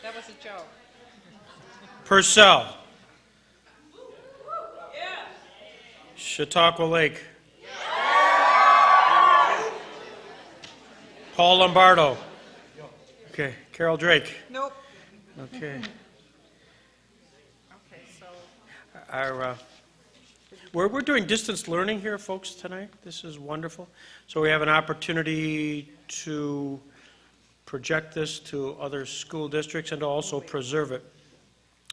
That was a joke. Purcell. Chautauqua Lake. Paul Lombardo. Okay. Carol Drake. Nope. Okay. Okay, so We're doing distance learning here, folks, tonight. This is wonderful. So we have an opportunity to project this to other school districts and to also preserve it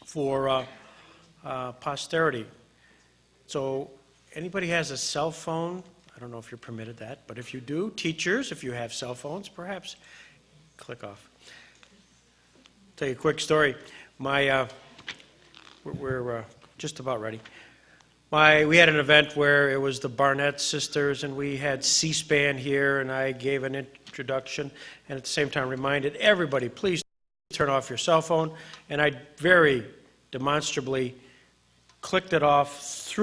for posterity. So anybody has a cell phone, I don't know if you're permitted that, but if you do, teachers, if you have cell phones, perhaps click off. Tell you a quick story. We're just about ready. We had an event where it was the Barnett sisters, and we had C-SPAN here, and I gave an introduction, and at the same time reminded everybody, please turn off your cell phone, and I very demonstrably clicked it off,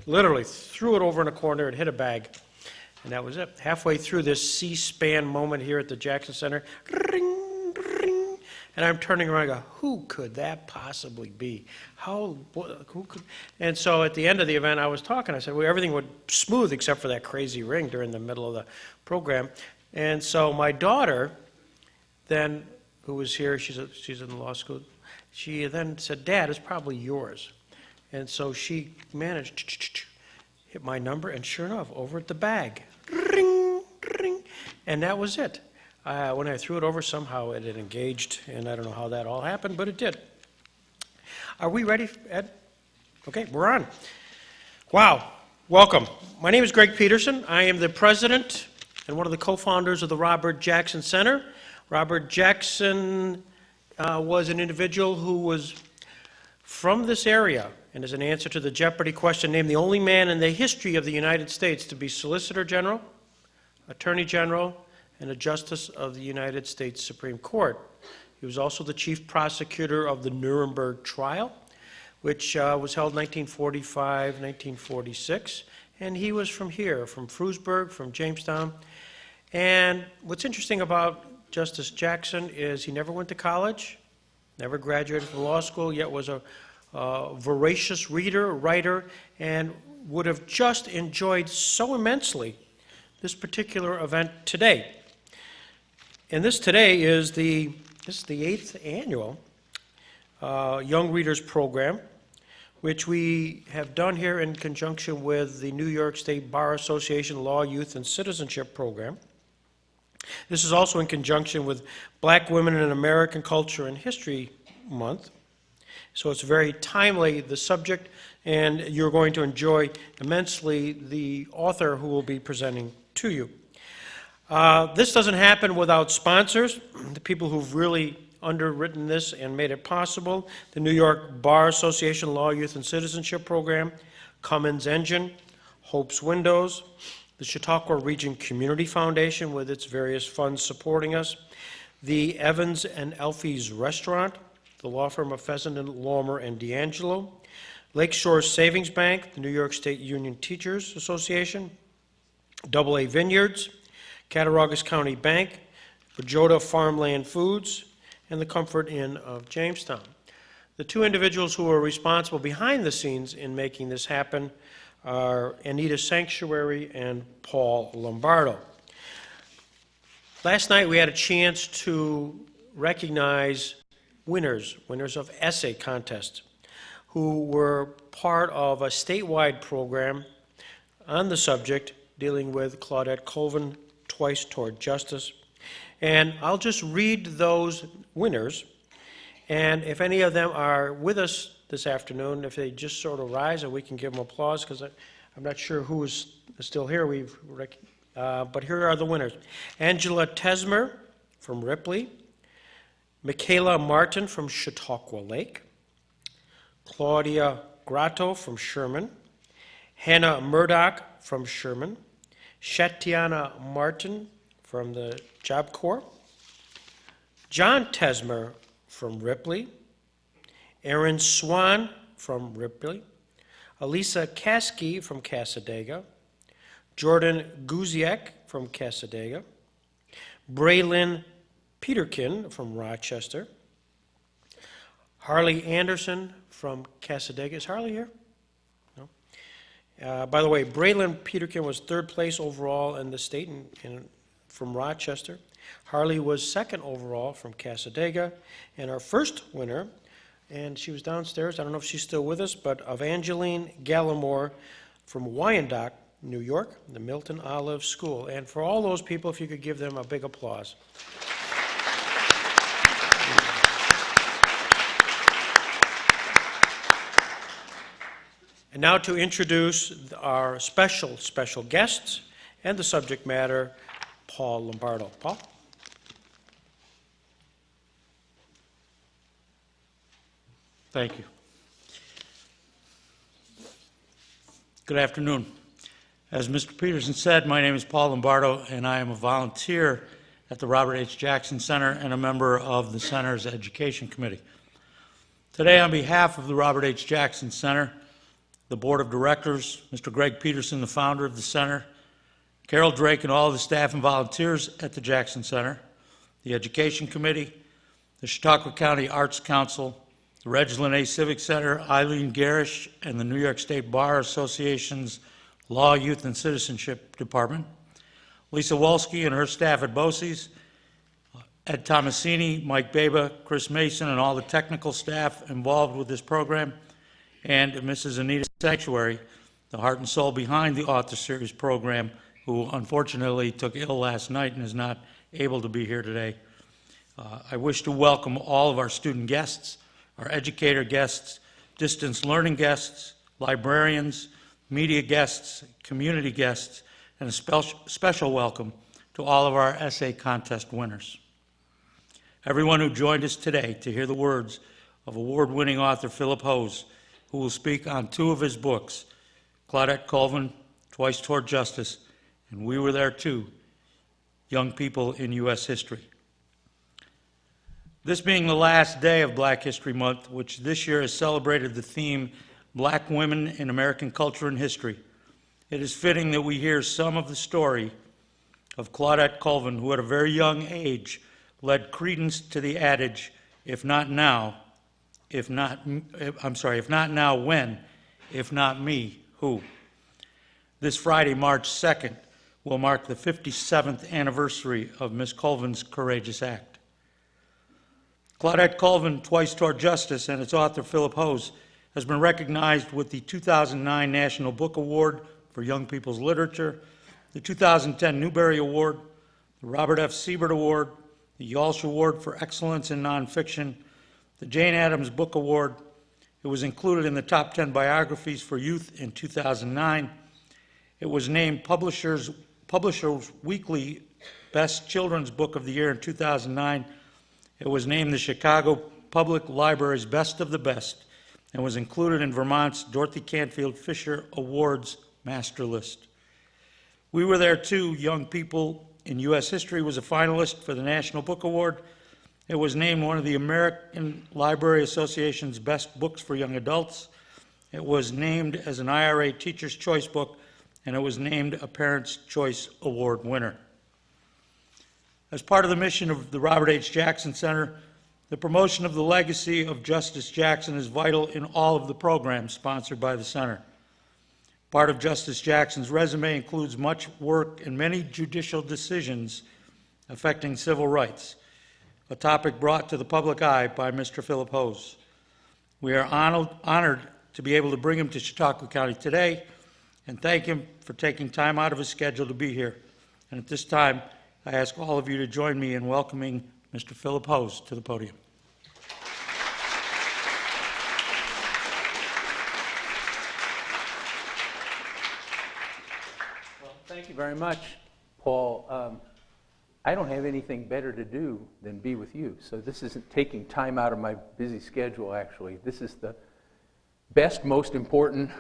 literally threw it over in a corner and hit a bag, and that was it. Halfway through this C-SPAN moment here at the Jackson Center, ring, ring, and I'm turning around and go, who could that possibly be? Who could? And so at the end of the event, I was talking. I said, well, everything went smooth except for that crazy ring during the middle of the program. And so my daughter, then, who was here, she's in law school, she then said, Dad, it's probably yours. And so she managed to hit my number, and sure enough, over at the bag, ring, ring, and that was it. When I threw it over, somehow it had engaged, and I don't know how that all happened, but it did. Are we ready, Ed? Okay, we're on. Wow, welcome. My name is Greg Peterson. I am the president and one of the co-founders of the Robert Jackson Center. Robert Jackson was an individual who was from this area, and as an answer to the Jeopardy question, named the only man in the history of the United States to be Solicitor General, Attorney General, and a Justice of the United States Supreme Court. He was also the chief prosecutor of the Nuremberg trial, which was held 1945, 1946, and he was from here, from Frewsburg, from Jamestown. And what's interesting about Justice Jackson is he never went to college, never graduated from law school, yet was a voracious reader, writer, and would have just enjoyed so immensely this particular event today. And this today is the 8th annual Young Readers Program, which we have done here in conjunction with the New York State Bar Association Law, Youth, and Citizenship Program. This is also in conjunction with Black Women in American Culture and History Month. So it's very timely, the subject, and you're going to enjoy immensely the author who will be presenting to you. This doesn't happen without sponsors, the people who've really underwritten this and made it possible. The New York Bar Association Law, Youth, and Citizenship Program, Cummins Engine, Hope's Windows, the Chautauqua Region Community Foundation with its various funds supporting us, the Evans and Elfie's Restaurant, the law firm of Pheasant and Lawmer and D'Angelo, Lakeshore Savings Bank, the New York State Union Teachers Association, AA Vineyards, Cattaraugus County Bank, Bajota Farmland Foods, and the Comfort Inn of Jamestown. The two individuals who are responsible behind the scenes in making this happen are Anita Sanctuary and Paul Lombardo. Last night we had a chance to recognize winners of essay contests who were part of a statewide program on the subject dealing with Claudette Colvin, Twice Toward Justice. And I'll just read those winners, and if any of them are with us this afternoon, if they just sort of rise and we can give them applause, because I'm not sure who is still here. But here are the winners. Angela Tesmer from Ripley, Michaela Martin from Chautauqua Lake, Claudia Grotto from Sherman, Hannah Murdoch from Sherman, Shatiana Martin from the Job Corps, John Tesmer from Ripley, Aaron Swan from Ripley, Elisa Kasky from Cassadaga, Jordan Guziak from Cassadaga, Braylon Peterkin from Rochester, Harley Anderson from Casadega. Is Harley here? No. By the way, Braylon Peterkin was third place overall in the state from Rochester. Harley was second overall from Casadega. And our first winner, and she was downstairs, I don't know if she's still with us, but Evangeline Gallimore from Wyandotte, New York, the Milton Olive School. And for all those people, if you could give them a big applause. And now to introduce our special guests and the subject matter, Paul Lombardo. Paul? Thank you. Good afternoon. As Mr. Peterson said, my name is Paul Lombardo, and I am a volunteer at the Robert H. Jackson Center and a member of the Center's Education Committee. Today, on behalf of the Robert H. Jackson Center, the Board of Directors, Mr. Greg Peterson, the founder of the Center, Carol Drake, and all the staff and volunteers at the Jackson Center, the Education Committee, the Chautauqua County Arts Council, the Reginald A. Civic Center, Eileen Garish, and the New York State Bar Association's Law, Youth, and Citizenship Department, Lisa Wolski and her staff at BOCES, Ed Tomasini, Mike Baba, Chris Mason, and all the technical staff involved with this program, and Mrs. Anita Sanctuary, the heart and soul behind the Author Series program, who unfortunately took ill last night and is not able to be here today. I wish to welcome all of our student guests, our educator guests, distance learning guests, librarians, media guests, community guests, and a special welcome to all of our essay contest winners. Everyone who joined us today to hear the words of award-winning author Phillip Hoose, who will speak on two of his books, Claudette, Colvin, Twice Toward Justice, and We Were There Too, Young People in U.S. History. This being the last day of Black History Month, which this year has celebrated the theme Black Women in American Culture and History, it is fitting that we hear some of the story of Claudette Colvin, who at a very young age led credence to the adage, if not now, when, if not me, who? This Friday, March 2nd, will mark the 57th anniversary of Miss Colvin's courageous act. Claudette Colvin, Twice Toward Justice, and its author, Phillip Hoose, has been recognized with the 2009 National Book Award for Young People's Literature, the 2010 Newbery Award, the Robert F. Siebert Award, the Yalsh Award for Excellence in Nonfiction, the Jane Addams Book Award. It was included in the top 10 biographies for youth in 2009. It was named Publishers Weekly Best Children's Book of the Year in 2009. It was named the Chicago Public Library's Best of the Best and was included in Vermont's Dorothy Canfield Fisher Awards Master List. We Were There Too, Young People in U.S. History was a finalist for the National Book Award. It was named one of the American Library Association's best books for young adults. It was named as an IRA Teacher's Choice book, and it was named a Parent's Choice Award winner. As part of the mission of the Robert H. Jackson Center, the promotion of the legacy of Justice Jackson is vital in all of the programs sponsored by the Center. Part of Justice Jackson's resume includes much work and many judicial decisions affecting civil rights, a topic brought to the public eye by Mr. Phillip Hoose. We are honored to be able to bring him to Chautauqua County today and thank him for taking time out of his schedule to be here. And at this time, I ask all of you to join me in welcoming Mr. Phillip Hoose to the podium. Well, thank you very much, Paul. I don't have anything better to do than be with you, so this isn't taking time out of my busy schedule, actually. This is the best, most important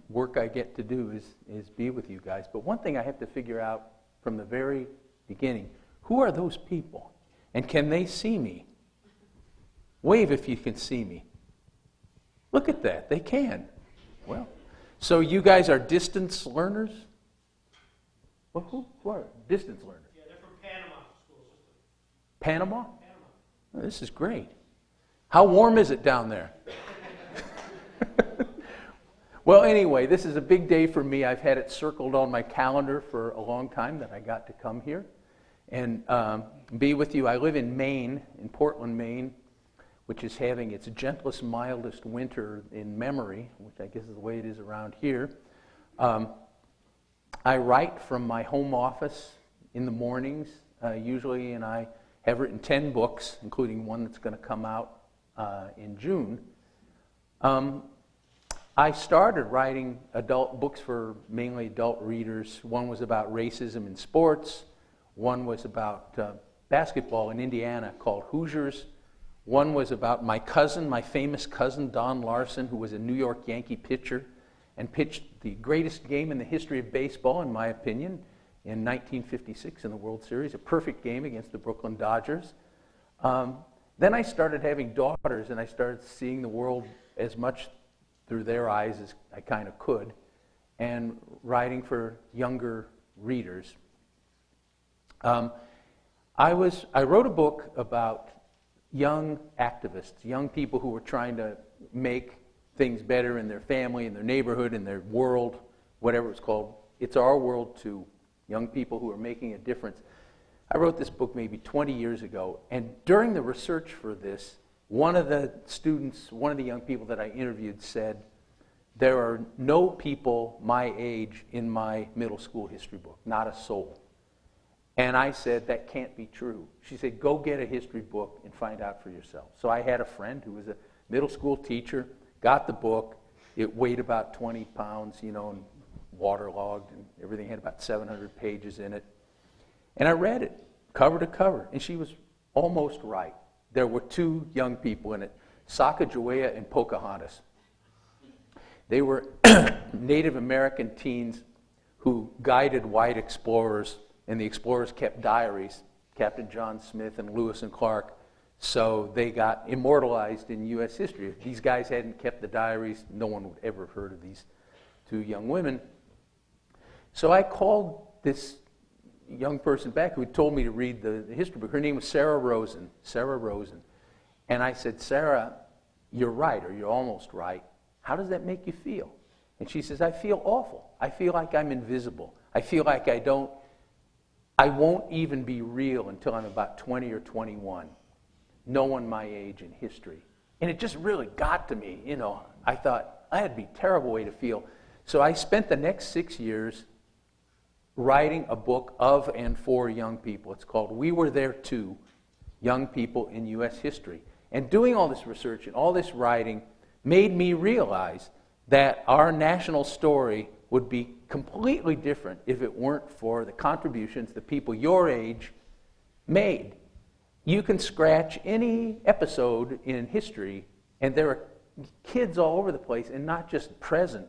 work I get to do is be with you guys. But one thing I have to figure out from the very beginning, who are those people? And can they see me? Wave if you can see me. Look at that, they can. Well, so you guys are distance learners? Well, who are distance learners? Yeah, they're from Panama school system. Panama? Oh, this is great. How warm is it down there? Well, anyway, this is a big day for me. I've had it circled on my calendar for a long time that I got to come here and be with you. I live in Maine, in Portland, Maine, which is having its gentlest, mildest winter in memory, which I guess is the way it is around here. I write from my home office in the mornings, usually, and I have written 10 books, including one that's going to come out in June. I started writing adult books for mainly adult readers. One was about racism in sports. One was about basketball in Indiana called Hoosiers. One was about my cousin, my famous cousin, Don Larson, who was a New York Yankee pitcher and pitched the greatest game in the history of baseball, in my opinion, in 1956 in the World Series, a perfect game against the Brooklyn Dodgers. Then I started having daughters, and I started seeing the world as much through their eyes as I kind of could, and writing for younger readers. I wrote a book about young activists, young people who were trying to make things better in their family, in their neighborhood, in their world, whatever it's called. It's Our World Too, young people who are making a difference. I wrote this book maybe 20 years ago, and during the research for this, one of the students, one of the young people that I interviewed said, there are no people my age in my middle school history book, not a soul. And I said, that can't be true. She said, go get a history book and find out for yourself. So I had a friend who was a middle school teacher, got the book. It weighed about 20 pounds, and waterlogged, and everything had about 700 pages in it. And I read it, cover to cover, and she was almost right. There were two young people in it, Sacagawea and Pocahontas. They were Native American teens who guided white explorers, and the explorers kept diaries, Captain John Smith and Lewis and Clark, so they got immortalized in U.S. history. If these guys hadn't kept the diaries, no one would ever have heard of these two young women. So I called this young person back who had told me to read the history book. Her name was Sarah Rosen. And I said, Sarah, you're right, or you're almost right. How does that make you feel? And she says, I feel awful. I feel like I'm invisible. I feel like I won't even be real until I'm about 20 or 21. No one my age in history. And it just really got to me, I thought, that'd be a terrible way to feel. So I spent the next 6 years writing a book of and for young people. It's called We Were There Too, Young People in U.S. History. And doing all this research and all this writing made me realize that our national story would be completely different if it weren't for the contributions the people your age made. You can scratch any episode in history, and there are kids all over the place, and not just present,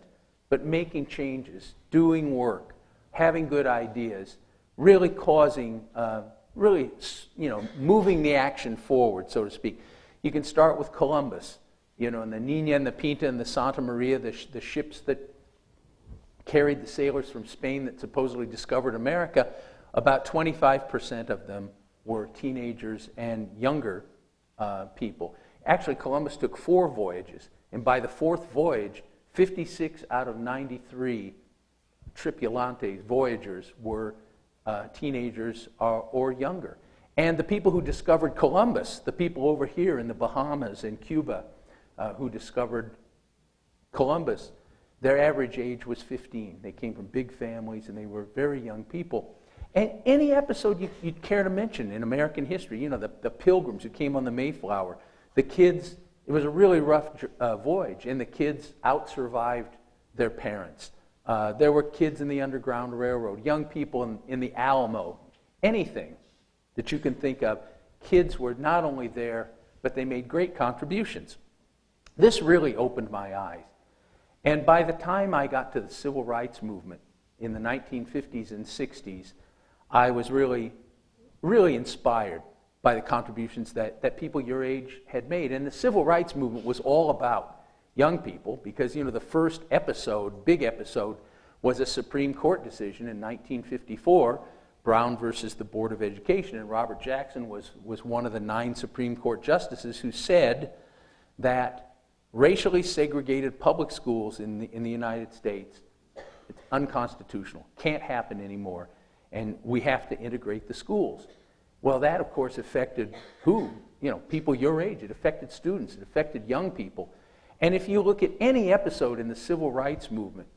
but making changes, doing work, having good ideas, really causing, moving the action forward, so to speak. You can start with Columbus, and the Nina and the Pinta and the Santa Maria, the ships that carried the sailors from Spain that supposedly discovered America. About 25% of them were teenagers and younger people. Actually, Columbus took 4 voyages, and by the 4th voyage, 56 out of 93 tripulantes, voyagers, were teenagers or younger. And the people who discovered Columbus, the people over here in the Bahamas and Cuba who discovered Columbus, their average age was 15. They came from big families, and they were very young people. And any episode you'd care to mention in American history, the Pilgrims who came on the Mayflower, the kids, it was a really rough voyage, and the kids out-survived their parents. There were kids in the Underground Railroad, young people in the Alamo, anything that you can think of. Kids were not only there, but they made great contributions. This really opened my eyes. And by the time I got to the Civil Rights Movement in the 1950s and 60s, I was really, really inspired by the contributions that people your age had made. And the Civil Rights Movement was all about young people because, the first episode, big episode, was a Supreme Court decision in 1954, Brown versus the Board of Education. And Robert Jackson was one of the 9 Supreme Court justices who said that racially segregated public schools in the United States, it's unconstitutional, can't happen anymore, and we have to integrate the schools. Well, that, of course, affected who? You know, people your age. It affected students. It affected young people. And if you look at any episode in the civil rights movement,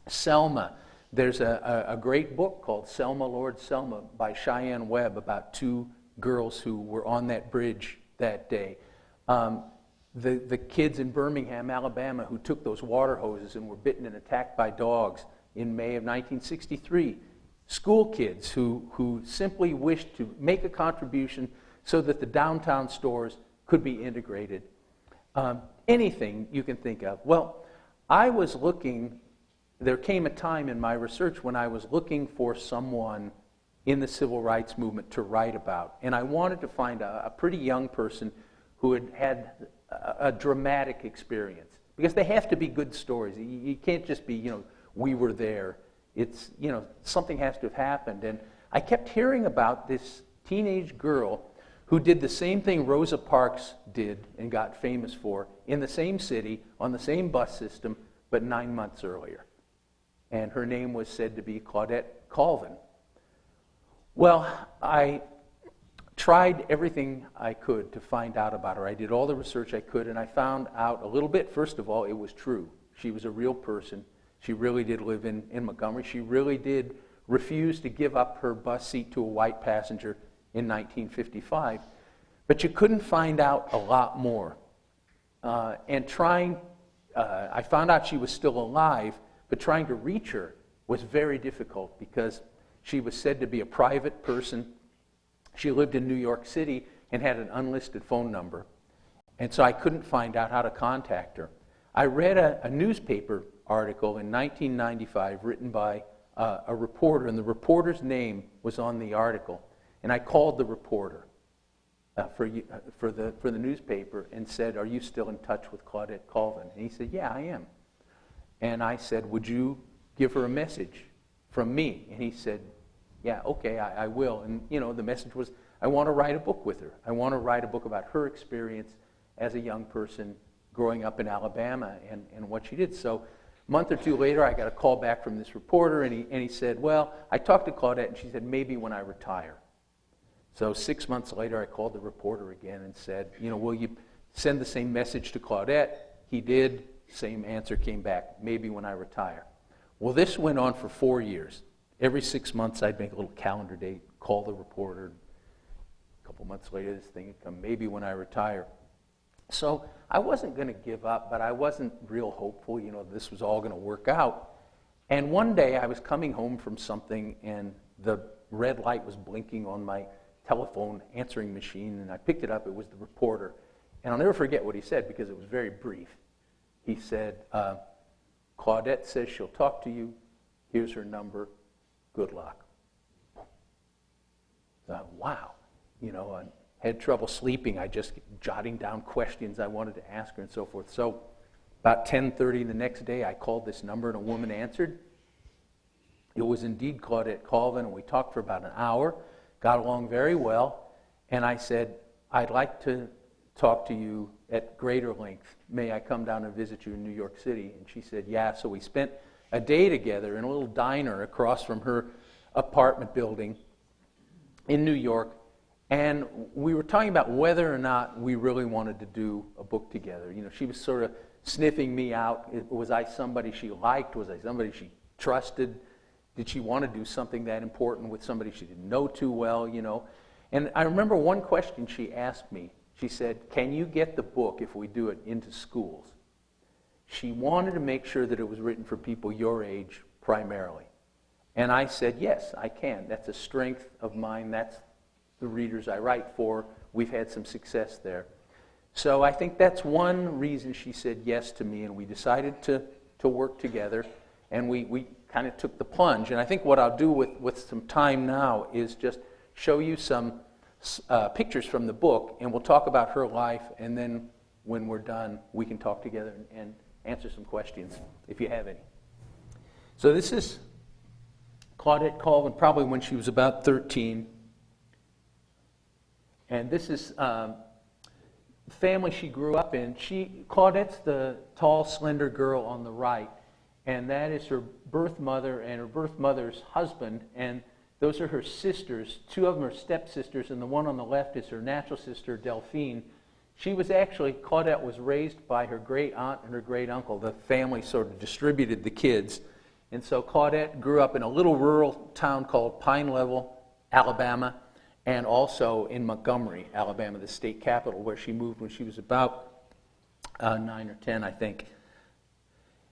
Selma, there's a great book called Selma, Lord Selma by Cheyenne Webb about two girls who were on that bridge that day. The kids in Birmingham, Alabama, who took those water hoses and were bitten and attacked by dogs in May of 1963. School kids who simply wished to make a contribution so that the downtown stores could be integrated. Anything you can think of. Well, I was looking, there came a time in my research when I was looking for someone in the civil rights movement to write about. And I wanted to find a pretty young person who had had a dramatic experience. Because they have to be good stories. You can't just be, you know, we were there. It's, you know, something has to have happened. And I kept hearing about this teenage girl who did the same thing Rosa Parks did and got famous for in the same city, on the same bus system, but 9 months earlier. And her name was said to be Claudette Colvin. Well, I tried everything I could to find out about her. I did all the research I could, and I found out a little bit. First of all, it was true. She was a real person. She really did live in Montgomery. She really did refuse to give up her bus seat to a white passenger in 1955. But you couldn't find out a lot more. I found out she was still alive, but trying to reach her was very difficult because she was said to be a private person. She lived in New York City and had an unlisted phone number. And so I couldn't find out how to contact her. I read a newspaper article in 1995 written by a reporter, and the reporter's name was on the article. And I called the reporter for the newspaper and said, "Are you still in touch with Claudette Colvin?" And he said, "Yeah, I am." And I said, "Would you give her a message from me?" And he said, "Yeah, okay, I will." And, you know, the message was, I want to write a book with her. I want to write a book about her experience as a young person growing up in Alabama and what she did. So a month or two later, I got a call back from this reporter, and he said, "Well, I talked to Claudette, and she said, maybe when I retire." So 6 months later, I called the reporter again and said, "You know, will you send the same message to Claudette?" He did. Same answer came back, "Maybe when I retire." Well, this went on for 4 years. Every 6 months, I'd make a little calendar date, call the reporter. A couple months later, this thing would come, "Maybe when I retire." So I wasn't going to give up, but I wasn't real hopeful, you know, this was all going to work out. And one day, I was coming home from something, and the red light was blinking on my telephone answering machine, and I picked it up. It was the reporter. And I'll never forget what he said because it was very brief. He said, "Claudette says she'll talk to you. Here's her number. Good luck." So, wow. You know, I had trouble sleeping. I just jotting down questions I wanted to ask her and so forth. So about 10:30 the next day, I called this number, and a woman answered. It was indeed Claudette Colvin, and we talked for about an hour, got along very well, and I said, "I'd like to talk to you at greater length. May I come down and visit you in New York City?" And she said, "Yeah." So we spent a day together in a little diner across from her apartment building in New York, and we were talking about whether or not we really wanted to do a book together. You know, she was sort of sniffing me out. Was I somebody she liked? Was I somebody she trusted? Did she want to do something that important with somebody she didn't know too well, you know? And I remember one question she asked me. She said, "Can you get the book, if we do it, into schools?" She wanted to make sure that it was written for people your age primarily. And I said, "Yes, I can. That's a strength of mine. That's the readers I write for. We've had some success there." So I think that's one reason she said yes to me, and we decided to work together, and we kind of took the plunge. And I think what I'll do with some time now is just show you some pictures from the book, and we'll talk about her life, and then when we're done, we can talk together and answer some questions, if you have any. So this is Claudette Colvin, probably when she was about 13. And this is family she grew up in, Claudette's the tall, slender girl on the right, and that is her birth mother and her birth mother's husband, and those are her sisters. Two of them are stepsisters, and the one on the left is her natural sister, Delphine. Claudette was raised by her great aunt and her great uncle. The family sort of distributed the kids. And so Claudette grew up in a little rural town called Pine Level, Alabama, and also in Montgomery, Alabama, the state capital, where she moved when she was about 9 or 10, I think.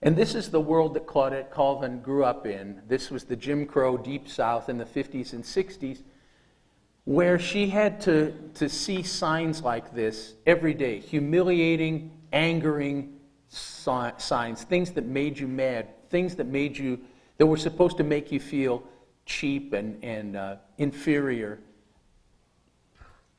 And this is the world that Claudette Colvin grew up in. This was the Jim Crow Deep South in the 50s and 60s, where she had to see signs like this every day, humiliating, angering signs, things that made you mad, things that were supposed to make you feel cheap and inferior.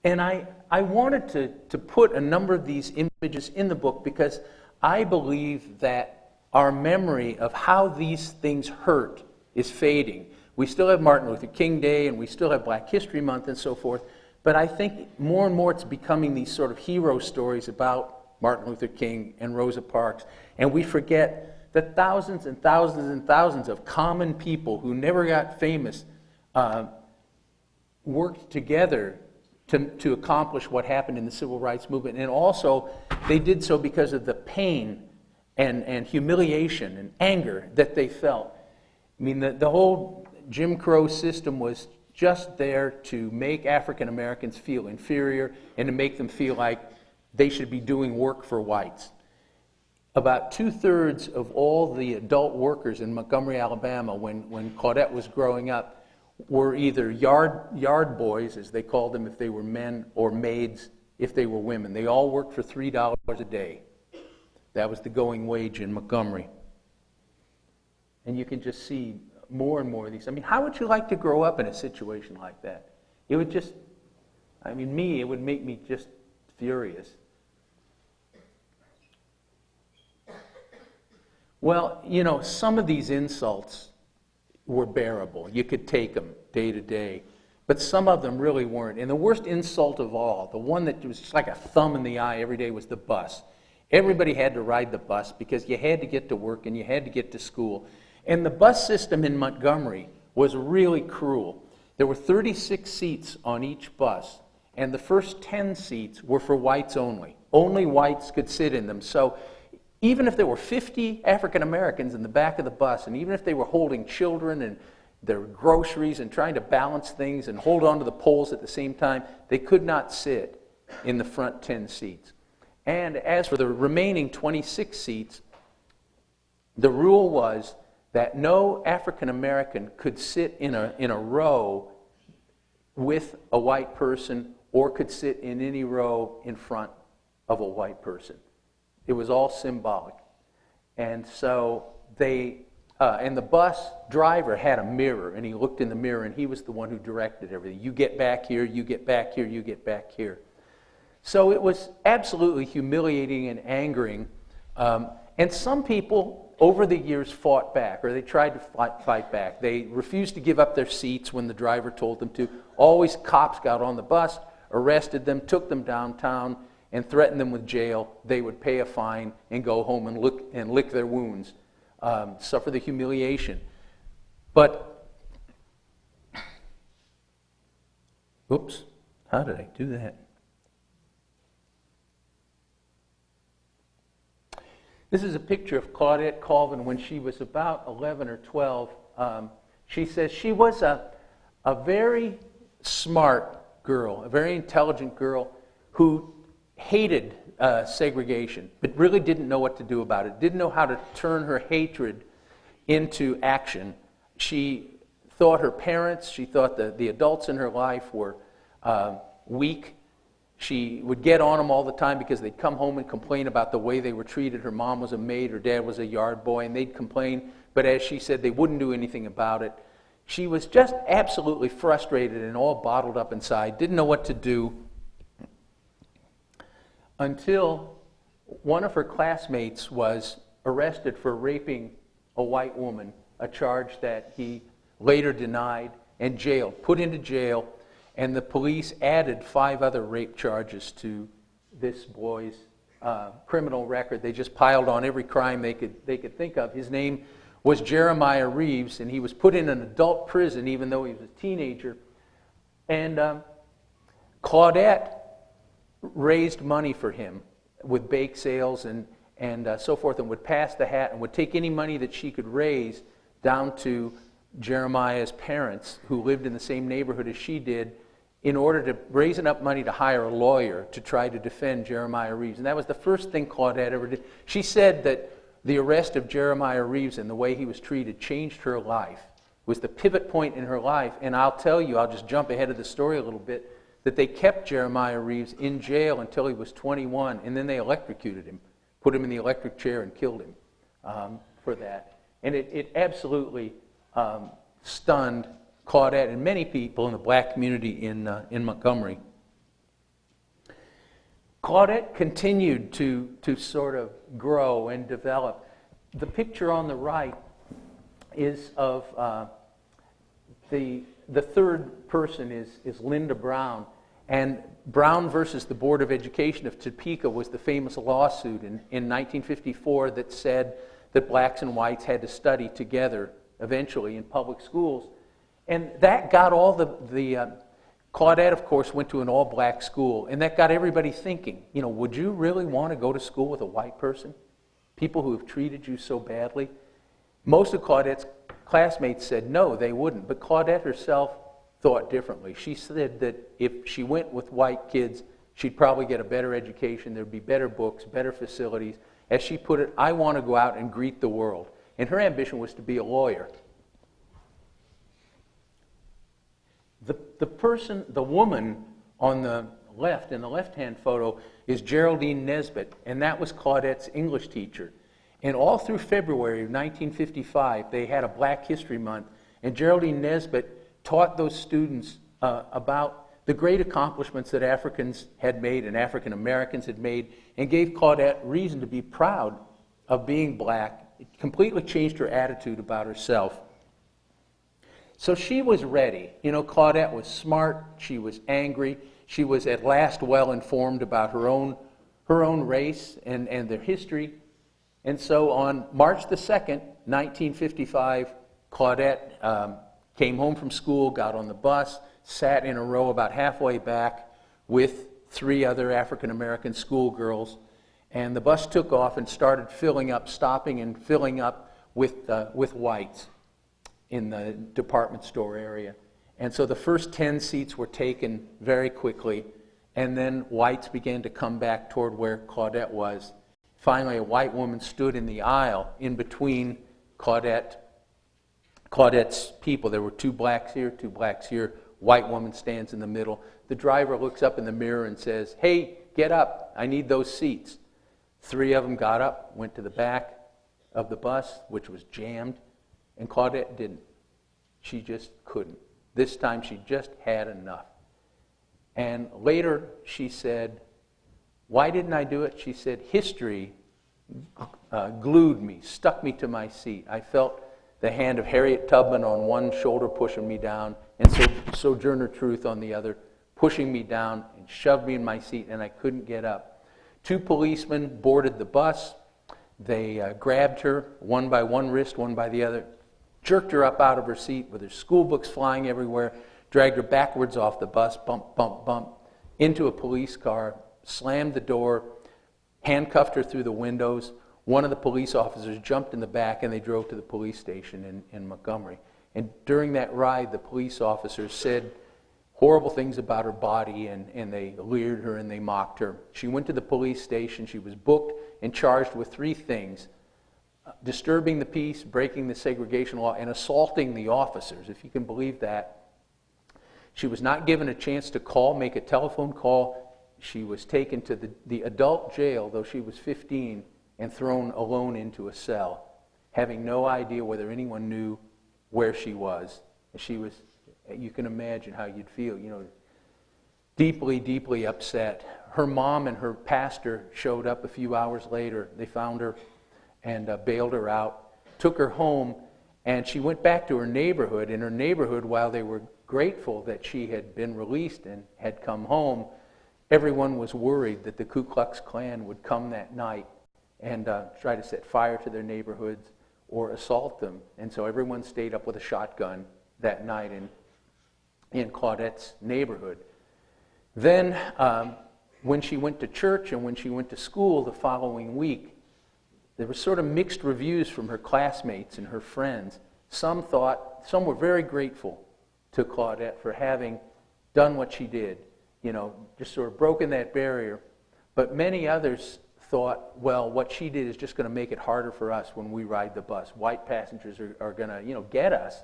And I wanted to put a number of these images in the book because I believe that our memory of how these things hurt is fading. We still have Martin Luther King Day and we still have Black History Month and so forth, but I think more and more it's becoming these sort of hero stories about Martin Luther King and Rosa Parks, and we forget that thousands and thousands and thousands of common people who never got famous worked together to accomplish what happened in the Civil Rights Movement, and also they did so because of the pain and humiliation and anger that they felt. I mean, the whole Jim Crow system was just there to make African Americans feel inferior and to make them feel like they should be doing work for whites. About 2/3 of all the adult workers in Montgomery, Alabama, when Claudette was growing up, were either yard boys, as they called them if they were men, or maids if they were women. They all worked for $3 a day. That was the going wage in Montgomery. And you can just see more and more of these. I mean, how would you like to grow up in a situation like that? It would just, it would make me just furious. Well, some of these insults were bearable. You could take them day to day. But some of them really weren't. And the worst insult of all, the one that was just like a thumb in the eye every day, was the bus. Everybody had to ride the bus because you had to get to work and you had to get to school. And the bus system in Montgomery was really cruel. There were 36 seats on each bus, and the first 10 seats were for whites only. Only whites could sit in them. So even if there were 50 African Americans in the back of the bus, and even if they were holding children and their groceries and trying to balance things and hold on to the poles at the same time, they could not sit in the front 10 seats. And as for the remaining 26 seats, the rule was that no African American could sit in a row with a white person or could sit in any row in front of a white person. It was all symbolic. And so and the bus driver had a mirror, and he looked in the mirror, and he was the one who directed everything. You get back here, you get back here, you get back here. So it was absolutely humiliating and angering. And some people over the years fought back, or they tried to fight back. They refused to give up their seats when the driver told them to. Always cops got on the bus, arrested them, took them downtown, and threatened them with jail. They would pay a fine and go home and lick their wounds, suffer the humiliation. But, oops, how did I do that? This is a picture of Claudette Colvin when she was about 11 or 12. She says she was a very smart girl, a very intelligent girl who hated segregation, but really didn't know what to do about it, didn't know how to turn her hatred into action. She thought her parents, she thought the adults in her life were weak. She would get on them all the time because they'd come home and complain about the way they were treated. Her mom was a maid, her dad was a yard boy, and they'd complain, but as she said, they wouldn't do anything about it. She was just absolutely frustrated and all bottled up inside, didn't know what to do, until one of her classmates was arrested for raping a white woman, a charge that he later denied, and jailed, put into jail. And the police added 5 other rape charges to this boy's criminal record. They just piled on every crime they could think of. His name was Jeremiah Reeves, and he was put in an adult prison even though he was a teenager. And Claudette raised money for him with bake sales and so forth, and would pass the hat and would take any money that she could raise down to Jeremiah's parents, who lived in the same neighborhood as she did, in order to raise enough money to hire a lawyer to try to defend Jeremiah Reeves. And that was the first thing Claudette ever did. She said that the arrest of Jeremiah Reeves and the way he was treated changed her life, was the pivot point in her life. And I'll tell you, I'll just jump ahead of the story a little bit, that they kept Jeremiah Reeves in jail until he was 21, and then they electrocuted him, put him in the electric chair and killed him for that. And it absolutely stunned Claudette and many people in the black community in Montgomery. Claudette continued to sort of grow and develop. The picture on the right is of the third person is Linda Brown. And Brown versus the Board of Education of Topeka was the famous lawsuit in 1954 that said that blacks and whites had to study together eventually in public schools. And that got all the Claudette, of course, went to an all-black school, and that got everybody thinking, would you really want to go to school with a white person? People who have treated you so badly? Most of Claudette's classmates said no, they wouldn't, but Claudette herself thought differently. She said that if she went with white kids, she'd probably get a better education, there'd be better books, better facilities. As she put it, I want to go out and greet the world. And her ambition was to be a lawyer. The woman on the left, in the left-hand photo, is Geraldine Nesbitt, and that was Claudette's English teacher. And all through February of 1955, they had a Black History Month, and Geraldine Nesbitt taught those students about the great accomplishments that Africans had made and African Americans had made, and gave Claudette reason to be proud of being black. It completely changed her attitude about herself. So she was ready. Claudette was smart, she was angry, she was at last well informed about her own race and their history. And so on March the 2nd, 1955, Claudette came home from school, got on the bus, sat in a row about halfway back with 3 other African American schoolgirls, and the bus took off and started filling up, stopping and filling up with whites in the department store area. And so the first 10 seats were taken very quickly, and then whites began to come back toward where Claudette was. Finally, a white woman stood in the aisle in between Claudette's people. There were 2 blacks here, 2 blacks here. White woman stands in the middle. The driver looks up in the mirror and says, "Hey, get up. I need those seats." 3 of them got up, went to the back of the bus, which was jammed, and Claudette didn't. She just couldn't. This time she just had enough. And later she said, "Why didn't I do it?" She said, "History glued me, stuck me to my seat. I felt the hand of Harriet Tubman on one shoulder pushing me down, and Sojourner Truth on the other, pushing me down and shoved me in my seat, and I couldn't get up." 2 policemen boarded the bus. They grabbed her, one by one wrist, one by the other, jerked her up out of her seat with her school books flying everywhere, dragged her backwards off the bus, bump, bump, bump, into a police car, slammed the door, handcuffed her through the windows. One of the police officers jumped in the back, and they drove to the police station in Montgomery. And during that ride, the police officers said horrible things about her body, and they leered her and they mocked her. She went to the police station. She was booked and charged with 3 things: disturbing the peace, breaking the segregation law, and assaulting the officers, if you can believe that. She was not given a chance to make a telephone call. She was taken to the adult jail, though she was 15, and thrown alone into a cell, having no idea whether anyone knew where she was. She was, you can imagine how you'd feel, deeply, deeply upset. Her mom and her pastor showed up a few hours later. They found her and bailed her out, took her home, and she went back to her neighborhood. In her neighborhood, while they were grateful that she had been released and had come home, everyone was worried that the Ku Klux Klan would come that night and try to set fire to their neighborhoods or assault them. And so everyone stayed up with a shotgun that night in Claudette's neighborhood. Then, when she went to church and when she went to school the following week, there were sort of mixed reviews from her classmates and her friends. Some were very grateful to Claudette for having done what she did, just sort of broken that barrier. But many others thought, well, what she did is just going to make it harder for us when we ride the bus. White passengers are going to, get us.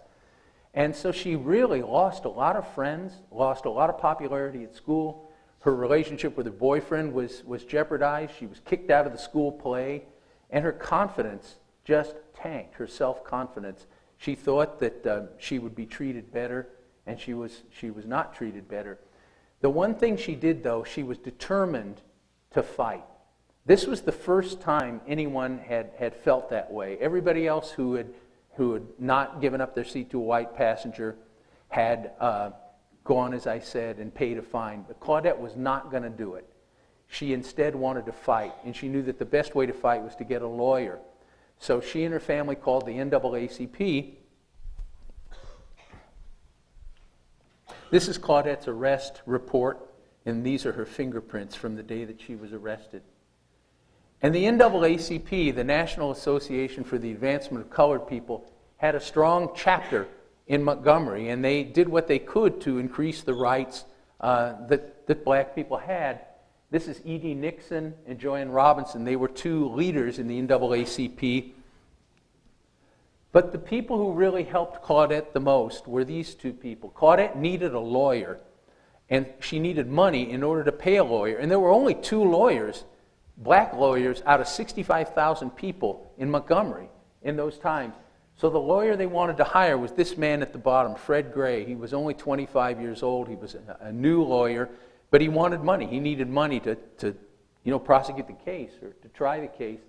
And so she really lost a lot of friends, lost a lot of popularity at school. Her relationship with her boyfriend was jeopardized. She was kicked out of the school play. And her confidence just tanked, her self-confidence. She thought that she would be treated better, and she was not treated better. The one thing she did, though, she was determined to fight. This was the first time anyone had felt that way. Everybody else who had not given up their seat to a white passenger had gone, as I said, and paid a fine. But Claudette was not going to do it. She instead wanted to fight, and she knew that the best way to fight was to get a lawyer. So she and her family called the NAACP. This is Claudette's arrest report, and these are her fingerprints from the day that she was arrested. And the NAACP, the National Association for the Advancement of Colored People, had a strong chapter in Montgomery, and they did what they could to increase the rights that black people had. This is E.D. Nixon and Joanne Robinson. They were two leaders in the NAACP. But the people who really helped Claudette the most were these two people. Claudette needed a lawyer, and she needed money in order to pay a lawyer. And there were only two lawyers, black lawyers, out of 65,000 people in Montgomery in those times. So the lawyer they wanted to hire was this man at the bottom, Fred Gray. He was only 25 years old. He was a new lawyer, but he wanted money. He needed money to prosecute the case or to try the case.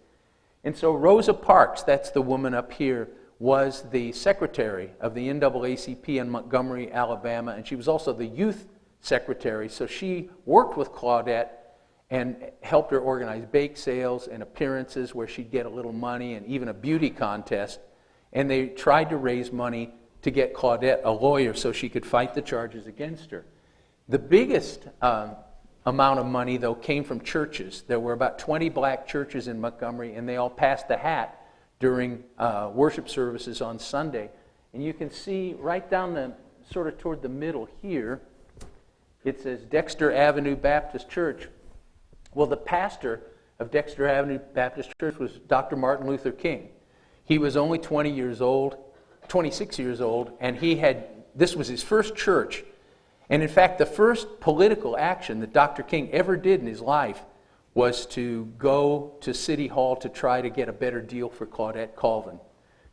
And so Rosa Parks, that's the woman up here, was the secretary of the NAACP in Montgomery, Alabama, and she was also the youth secretary. So she worked with Claudette and helped her organize bake sales and appearances where she'd get a little money and even a beauty contest. And they tried to raise money to get Claudette a lawyer so she could fight the charges against her. The biggest amount of money, though, came from churches. There were about 20 black churches in Montgomery, and they all passed the hat during worship services on Sunday. And you can see right down sort of toward the middle here, it says Dexter Avenue Baptist Church. Well, the pastor of Dexter Avenue Baptist Church was Dr. Martin Luther King. He was only 26 years old, and this was his first church. And in fact, the first political action that Dr. King ever did in his life was to go to City Hall to try to get a better deal for Claudette Colvin.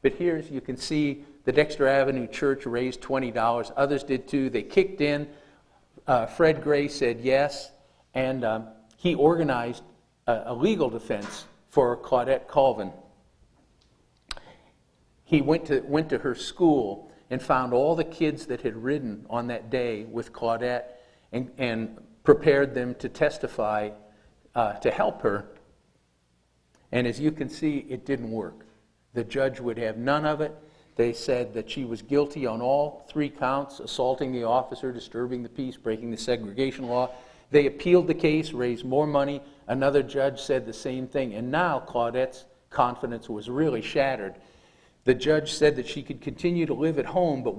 But here, as you can see, the Dexter Avenue Church raised $20. Others did too. They kicked in. Fred Gray said yes, and he organized a legal defense for Claudette Colvin. He went to her school and found all the kids that had ridden on that day with Claudette and prepared them to testify to help her. And as you can see, it didn't work. The judge would have none of it. They said that she was guilty on all 3 counts: assaulting the officer, disturbing the peace, breaking the segregation law. They appealed the case, raised more money. Another judge said the same thing. And now Claudette's confidence was really shattered. The judge said that she could continue to live at home, but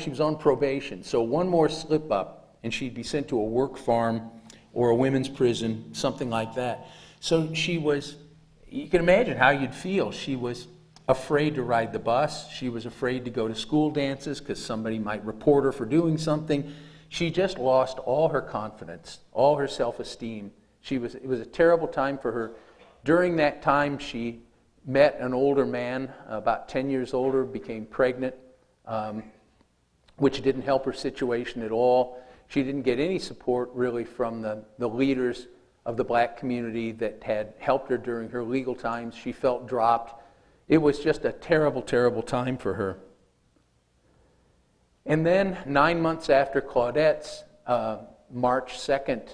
she was on probation, so one more slip up and she'd be sent to a work farm or a women's prison, something like that. So you can imagine how you'd feel. She was afraid to ride the bus. She was afraid to go to school dances because somebody might report her for doing something. She just lost all her confidence, all her self-esteem. It was a terrible time for her. During that time, she met an older man, about 10 years older, became pregnant, which didn't help her situation at all. She didn't get any support really from the leaders of the black community that had helped her during her legal times. She felt dropped. It was just a terrible, terrible time for her. And then 9 months after Claudette's March 2nd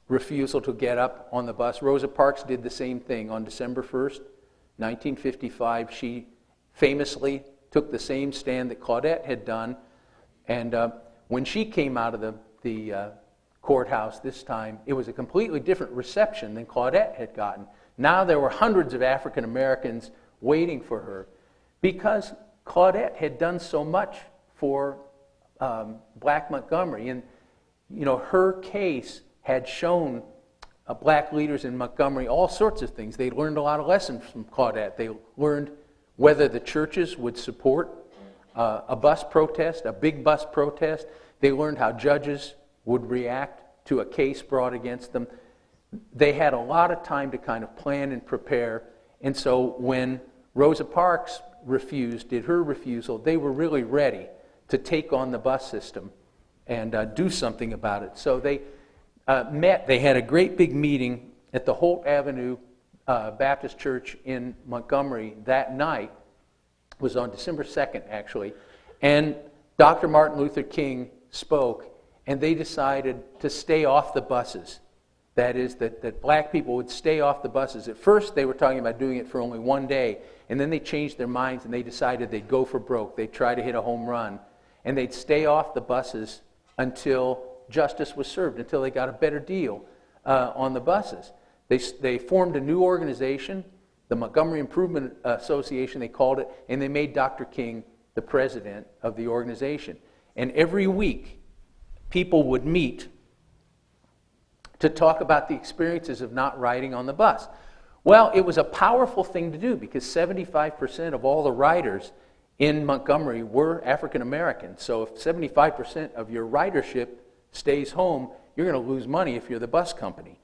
refusal to get up on the bus. Rosa Parks did the same thing on December 1st, 1955. She famously took the same stand that Claudette had done, and when she came out of the courthouse this time, it was a completely different reception than Claudette had gotten. Now there were hundreds of African Americans waiting for her because Claudette had done so much for Black Montgomery, and her case had shown black leaders in Montgomery all sorts of things. They learned a lot of lessons from Claudette. They learned whether the churches would support a bus protest, a big bus protest. They learned how judges would react to a case brought against them. They had a lot of time to kind of plan and prepare. And so when Rosa Parks did her refusal, they were really ready to take on the bus system and do something about it. So they met. They had a great big meeting at the Holt Avenue Baptist Church in Montgomery that night. It was on December 2nd, actually. And Dr. Martin Luther King spoke, and they decided to stay off the buses. That is, that black people would stay off the buses. At first, they were talking about doing it for only one day, and then they changed their minds and they decided they'd go for broke. They'd try to hit a home run, and they'd stay off the buses until justice was served, until they got a better deal on the buses. They formed a new organization, the Montgomery Improvement Association, they called it, and they made Dr. King the president of the organization. And every week, people would meet to talk about the experiences of not riding on the bus. Well, it was a powerful thing to do because 75% of all the riders in Montgomery were African Americans. So if 75% of your ridership stays home, you're going to lose money if you're the bus company.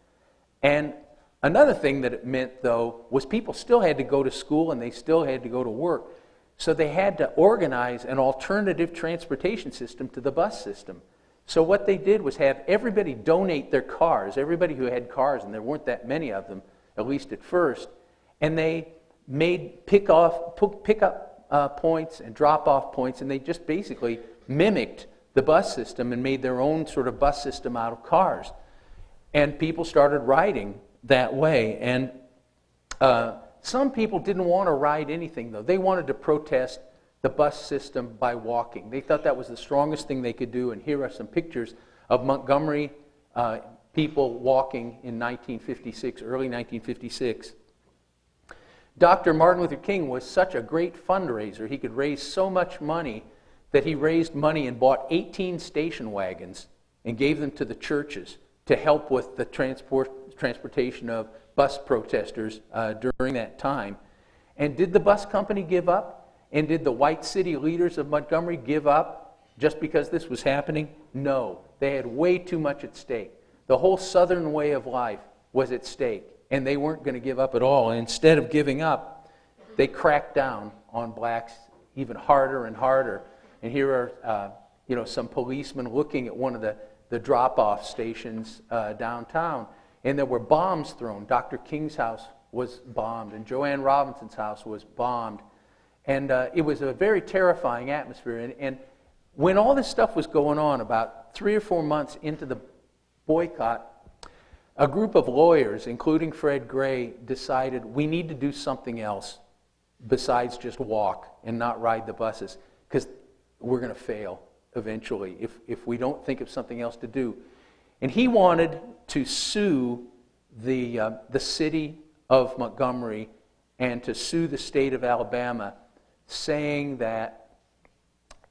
And another thing that it meant, though, was people still had to go to school and they still had to go to work. So they had to organize an alternative transportation system to the bus system. So what they did was have everybody donate their cars, everybody who had cars, and there weren't that many of them, at least at first, and they made pick-up points and drop-off points, and they just basically mimicked the bus system and made their own sort of bus system out of cars. And people started riding that way. And some people didn't want to ride anything, though. They wanted to protest the bus system by walking. They thought that was the strongest thing they could do, and here are some pictures of Montgomery people walking in 1956, early 1956. Dr. Martin Luther King was such a great fundraiser. He could raise so much money that he raised money and bought 18 station wagons and gave them to the churches to help with the transportation of bus protesters during that time. And did the bus company give up? And did the white city leaders of Montgomery give up just because this was happening? No. They had way too much at stake. The whole Southern way of life was at stake, and they weren't going to give up at all. And instead of giving up, they cracked down on blacks even harder and harder. And here are some policemen looking at one of the drop-off stations downtown, and there were bombs thrown. Dr. King's house was bombed, and Joanne Robinson's house was bombed. And it was a very terrifying atmosphere. And when all this stuff was going on, about 3 or 4 months into the boycott, a group of lawyers, including Fred Gray, decided we need to do something else besides just walk and not ride the buses, because we're going to fail eventually if we don't think of something else to do. And he wanted to sue the city of Montgomery and to sue the state of Alabama, saying that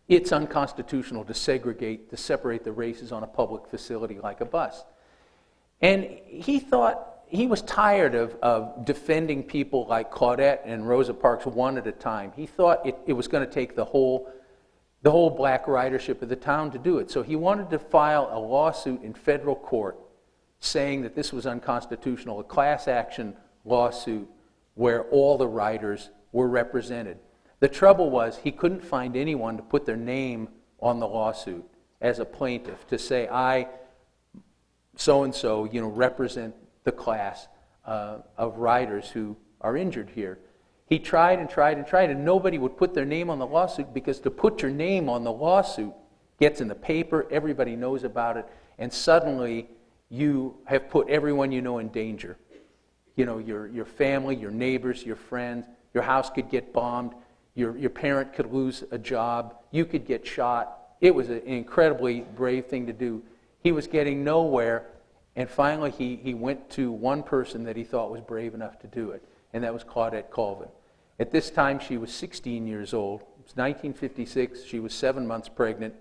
it's unconstitutional to separate the races on a public facility like a bus. And he thought, he was tired of defending people like Claudette and Rosa Parks one at a time. He thought it was going to take the whole black ridership of the town to do it. So he wanted to file a lawsuit in federal court saying that this was unconstitutional, a class action lawsuit where all the riders were represented. The trouble was he couldn't find anyone to put their name on the lawsuit as a plaintiff to say, I, so-and-so, represent the class of riders who are injured here. He tried and tried and tried, and nobody would put their name on the lawsuit, because to put your name on the lawsuit gets in the paper, everybody knows about it, and suddenly you have put everyone you know in danger. You know, your family, your neighbors, your friends. Your house could get bombed. Your parent could lose a job. You could get shot. It was an incredibly brave thing to do. He was getting nowhere, and finally he went to one person that he thought was brave enough to do it, and that was Claudette Colvin. At this time, she was 16 years old. It was 1956. She was 7 months pregnant.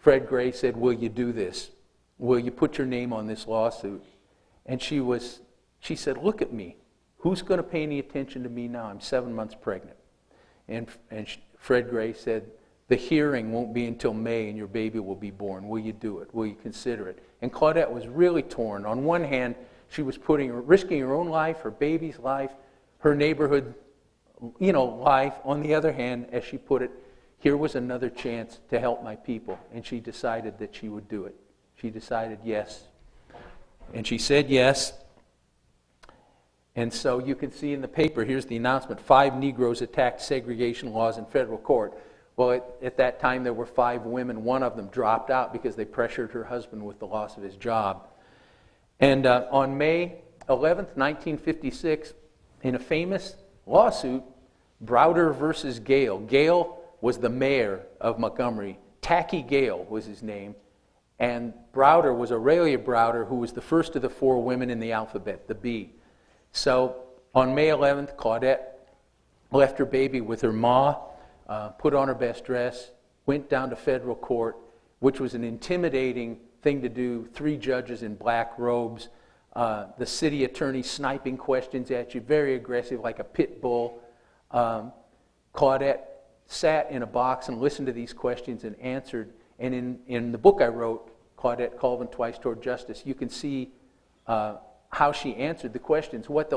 Fred Gray said, "Will you do this? Will you put your name on this lawsuit?" And she said, "Look at me. Who's going to pay any attention to me now? I'm 7 months pregnant." And Fred Gray said, "The hearing won't be until May and your baby will be born. Will you do it? Will you consider it?" And Claudette was really torn. On one hand, she was risking her own life, her baby's life, her neighborhood, life. On the other hand, as she put it, here was another chance to help my people. And she decided that she would do it. She decided yes. And she said yes. And so you can see in the paper, here's the announcement: 5 Negroes attacked segregation laws in federal court. Well, at that time there were 5 women. One of them dropped out because they pressured her husband with the loss of his job. And on May 11th, 1956, in a famous lawsuit, Browder versus Gale. Gale was the mayor of Montgomery. Tacky Gale was his name. And Browder was Aurelia Browder, who was the first of the 4 women in the alphabet, the B. So on May 11th, Claudette left her baby with her ma, put on her best dress, went down to federal court, which was an intimidating thing to do. 3 judges in black robes, the city attorney sniping questions at you, very aggressive, like a pit bull. Claudette sat in a box and listened to these questions and answered. And in the book I wrote, Claudette Colvin, Twice Toward Justice, you can see how she answered the questions. What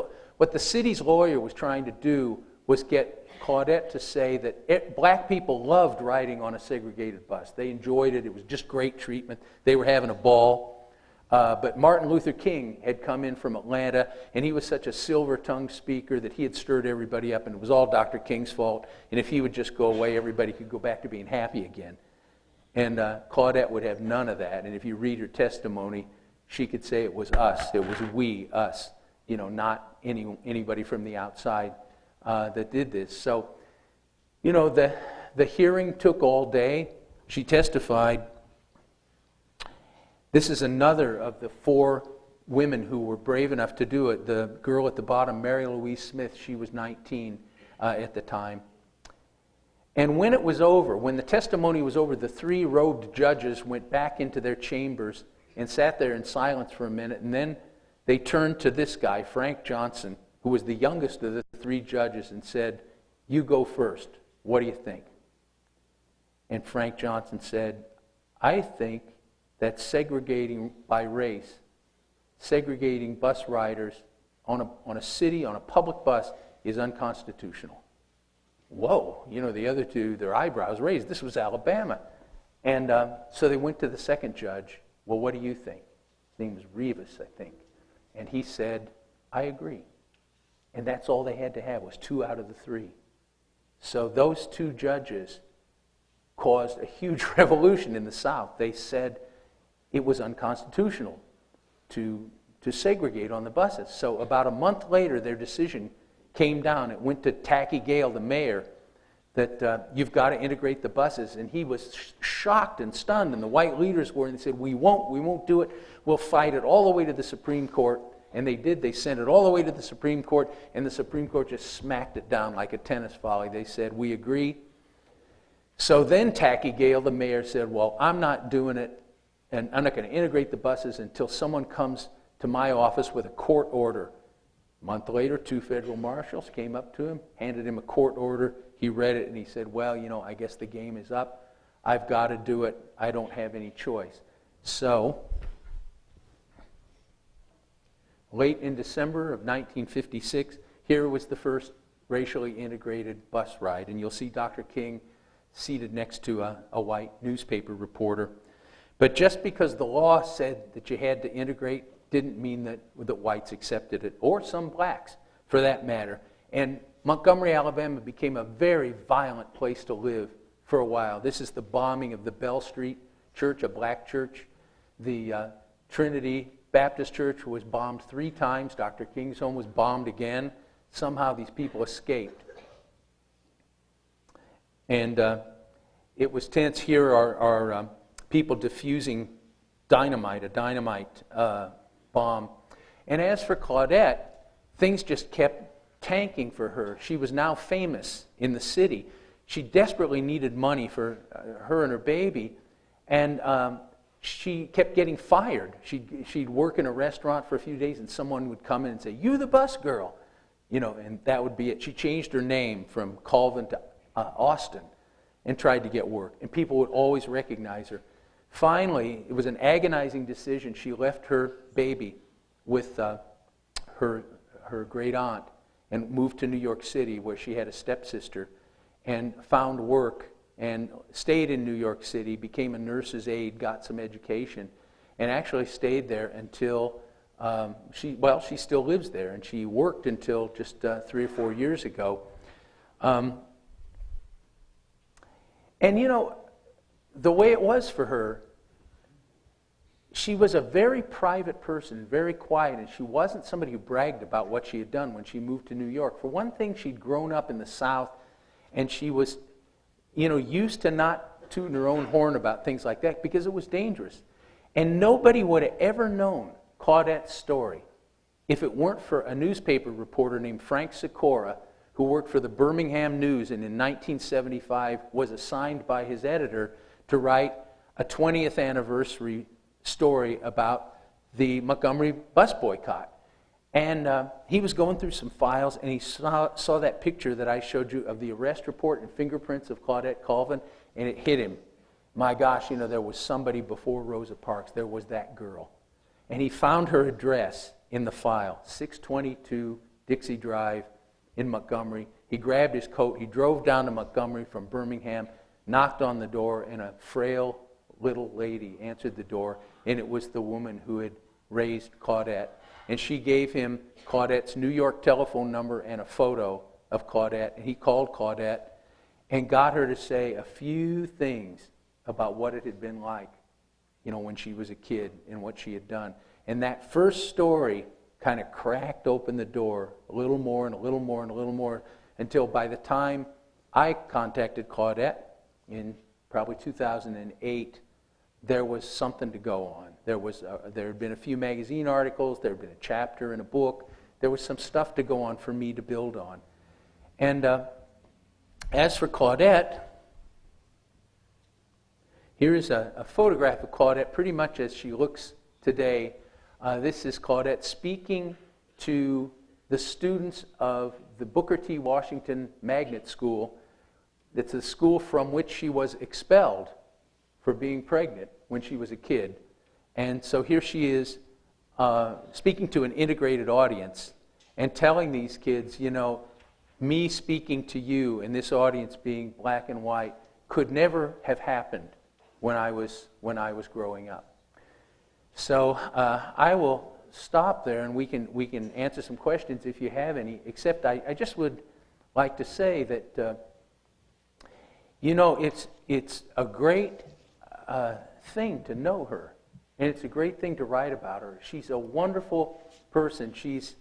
the city's lawyer was trying to do was get Claudette to say that black people loved riding on a segregated bus. They enjoyed it. It was just great treatment. They were having a ball. But Martin Luther King had come in from Atlanta, and he was such a silver-tongued speaker that he had stirred everybody up, and it was all Dr. King's fault. And if he would just go away, everybody could go back to being happy again. And Claudette would have none of that. And if you read her testimony, she could say it was us. It was we, us, not anybody from the outside that did this. So, the hearing took all day. She testified. This is another of the 4 women who were brave enough to do it. The girl at the bottom, Mary Louise Smith, she was 19 at the time. And when it was over, when the testimony was over, the 3 robed judges went back into their chambers and sat there in silence for a minute, and then they turned to this guy, Frank Johnson, who was the youngest of the 3 judges, and said, "You go first. What do you think?" And Frank Johnson said, "I think that segregating by race, segregating bus riders on a public bus is unconstitutional." Whoa, the other 2, their eyebrows raised. This was Alabama. And so they went to the second judge. "Well, what do you think?" His name was Rivas, I think. And he said, "I agree." And that's all they had to have, was 2 out of the 3. So those 2 judges caused a huge revolution in the South. They said it was unconstitutional to segregate on the buses. So about a month later, their decision came down. It went to Tacky Gale, the mayor, that you've got to integrate the buses. And he was shocked and stunned, and the white leaders were, and they said, we won't do it. We'll fight it all the way to the Supreme Court. And they did. They sent it all the way to the Supreme Court, and the Supreme Court just smacked it down like a tennis volley. They said, "We agree." So then Tacky Gale, the mayor, said, "Well, I'm not doing it, and I'm not going to integrate the buses until someone comes to my office with a court order." A month later, 2 federal marshals came up to him, handed him a court order. He read it, and he said, "Well, I guess the game is up. I've got to do it. I don't have any choice." So, late in December of 1956, here was the first racially integrated bus ride. And you'll see Dr. King seated next to a white newspaper reporter. But just because the law said that you had to integrate didn't mean that whites accepted it, or some blacks, for that matter. And Montgomery, Alabama became a very violent place to live for a while. This is the bombing of the Bell Street Church, a black church, the Trinity Baptist Church was bombed 3 times. Dr. King's home was bombed again. Somehow these people escaped. And it was tense. Here are people diffusing dynamite, a dynamite bomb. And as for Claudette, things just kept tanking for her. She was now famous in the city. She desperately needed money for her and her baby, and she kept getting fired. She'd work in a restaurant for a few days, and someone would come in and say, "You the bus girl," and that would be it. She changed her name from Colvin to Austin and tried to get work, and people would always recognize her. Finally, it was an agonizing decision. She left her baby with her great aunt and moved to New York City, where she had a stepsister, and found work and stayed in New York City, became a nurse's aide, got some education, and actually stayed there until she still lives there, and she worked until just 3 or 4 years ago. And the way it was for her, she was a very private person, very quiet, and she wasn't somebody who bragged about what she had done when she moved to New York. For one thing, she'd grown up in the South, and she was, used to not tooting her own horn about things like that because it was dangerous. And nobody would have ever known Claudette's story if it weren't for a newspaper reporter named Frank Sikora, who worked for the Birmingham News and in 1975 was assigned by his editor to write a 20th anniversary story about the Montgomery bus boycott. And he was going through some files, and he saw that picture that I showed you of the arrest report and fingerprints of Claudette Colvin, and it hit him. My gosh, there was somebody before Rosa Parks. There was that girl. And he found her address in the file, 622 Dixie Drive in Montgomery. He grabbed his coat. He drove down to Montgomery from Birmingham, knocked on the door, and a frail little lady answered the door, and it was the woman who had raised Claudette. And she gave him Claudette's New York telephone number and a photo of Claudette. And he called Claudette and got her to say a few things about what it had been like, when she was a kid and what she had done. And that first story kind of cracked open the door a little more and a little more and a little more, until by the time I contacted Claudette in probably 2008, there was something to go on. There had been a few magazine articles, there had been a chapter in a book, there was some stuff to go on for me to build on. And as for Claudette, here is a photograph of Claudette pretty much as she looks today. This is Claudette speaking to the students of the Booker T. Washington Magnet School. It's a school from which she was expelled for being pregnant when she was a kid. And so here she is speaking to an integrated audience and telling these kids, me speaking to you and this audience being black and white could never have happened when I was growing up. So I will stop there, and we can answer some questions if you have any, except I just would like to say that it's a great thing to know her, and it's a great thing to write about her. She's a wonderful person. She's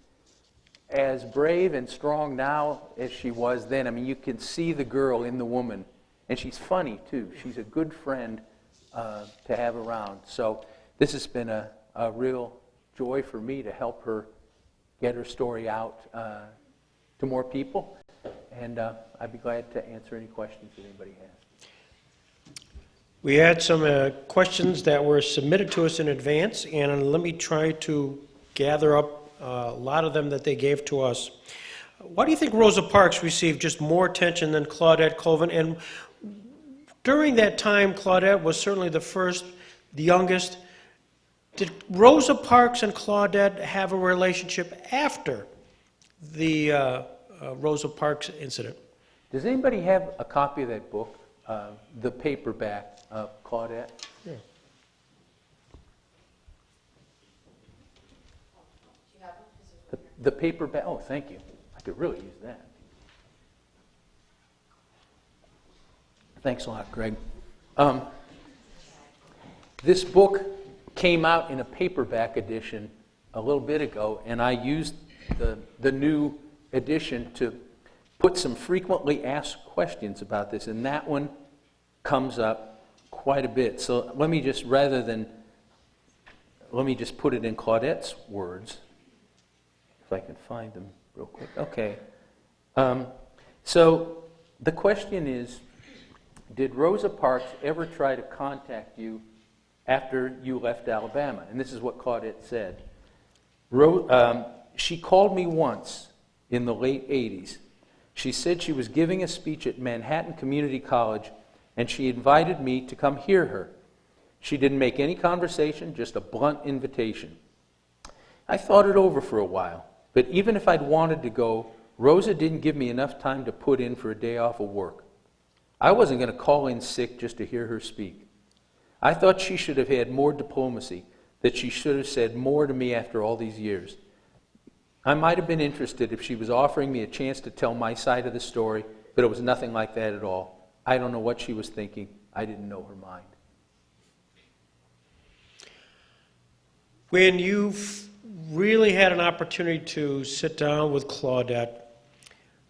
as brave and strong now as she was then. I mean, you can see the girl in the woman, and she's funny too. She's a good friend to have around. So this has been a real joy for me to help her get her story out to more people, and I'd be glad to answer any questions that anybody has. We had some questions that were submitted to us in advance, and let me try to gather up a lot of them that they gave to us. Why do you think Rosa Parks received just more attention than Claudette Colvin? And during that time, Claudette was certainly the first, the youngest. Did Rosa Parks and Claudette have a relationship after the Rosa Parks incident? Does anybody have a copy of that book, the paperback of Claudette? Yeah. The paperback. Oh, thank you. I could really use that. Thanks a lot, Greg. This book came out in a paperback edition a little bit ago, and I used the new edition to put some frequently asked questions about this, and that one comes up quite a bit. So let me just, let me just put it in Claudette's words, if I can find them real quick. Okay. So the question is, did Rosa Parks ever try to contact you after you left Alabama? And this is what Claudette said. She called me once in the late 80s. She said she was giving a speech at Manhattan Community College, and she invited me to come hear her. She didn't make any conversation, just a blunt invitation. I thought it over for a while, but even if I'd wanted to go, Rosa didn't give me enough time to put in for a day off of work. I wasn't going to call in sick just to hear her speak. I thought she should have had more diplomacy, that she should have said more to me after all these years. I might have been interested if she was offering me a chance to tell my side of the story, but it was nothing like that at all. I don't know what she was thinking. I didn't know her mind. When you've really had an opportunity to sit down with Claudette,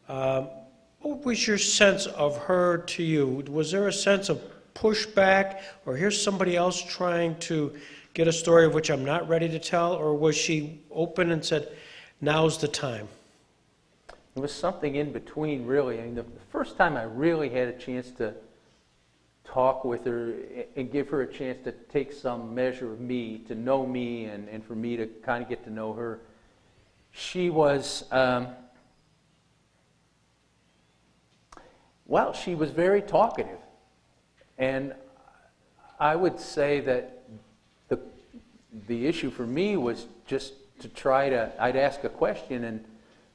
what was your sense of her to you? Was there a sense of pushback, or here's somebody else trying to get a story of which I'm not ready to tell, or was she open and said, now's the time? It was something in between, really. I mean, the first time I really had a chance to talk with her and give her a chance to take some measure of me, to know me, and for me to kind of get to know her, she was, well, she was very talkative. And I would say that the issue for me was just to try to, I'd ask a question and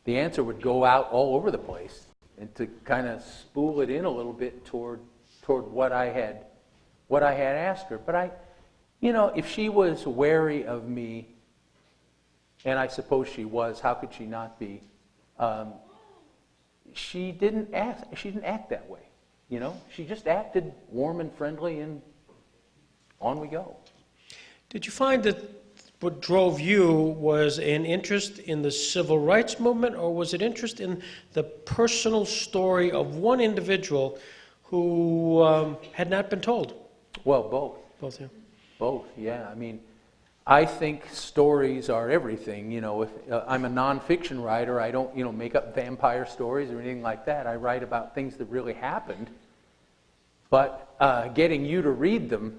the answer would go out all over the place, and to kind of spool it in a little bit toward what I had asked her. But if she was wary of me, and I suppose she was, how could she not be? She didn't act that way. She just acted warm and friendly, and on we go. Did you find that what drove you was an interest in the civil rights movement, or was it interest in the personal story of one individual who had not been told? Well, both. Both, yeah. Both, yeah. I mean, I think stories are everything. If I'm a nonfiction writer, I don't, make up vampire stories or anything like that. I write about things that really happened. But getting you to read them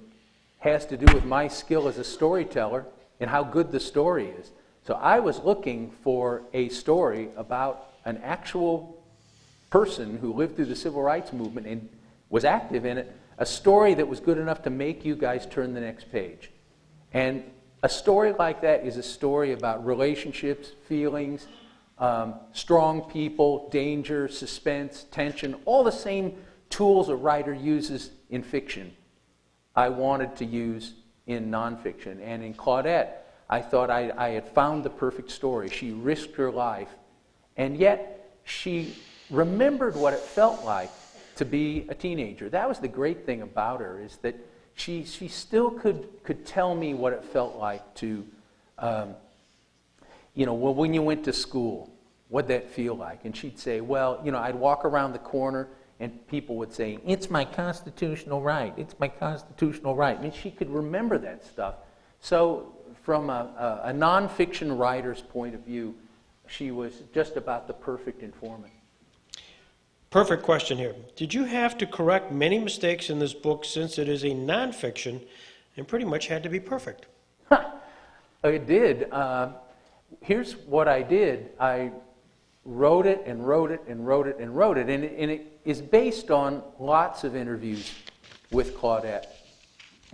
has to do with my skill as a storyteller and how good the story is. So I was looking for a story about an actual person who lived through the civil rights movement and was active in it, a story that was good enough to make you guys turn the next page. And a story like that is a story about relationships, feelings, strong people, danger, suspense, tension, all the same tools a writer uses in fiction, I wanted to use in nonfiction. And in Claudette, I thought I had found the perfect story. She risked her life, and yet she remembered what it felt like to be a teenager. That was the great thing about her, is that she still could tell me what it felt like to, when you went to school, what'd that feel like? And she'd say, well, I'd walk around the corner and people would say, it's my constitutional right, it's my constitutional right. I mean, she could remember that stuff. So from a nonfiction writer's point of view, she was just about the perfect informant. Perfect question here. Did you have to correct many mistakes in this book, since it is a nonfiction and pretty much had to be perfect? I did. Here's what I did. I wrote it and wrote it and wrote it and wrote it. And it is based on lots of interviews with Claudette.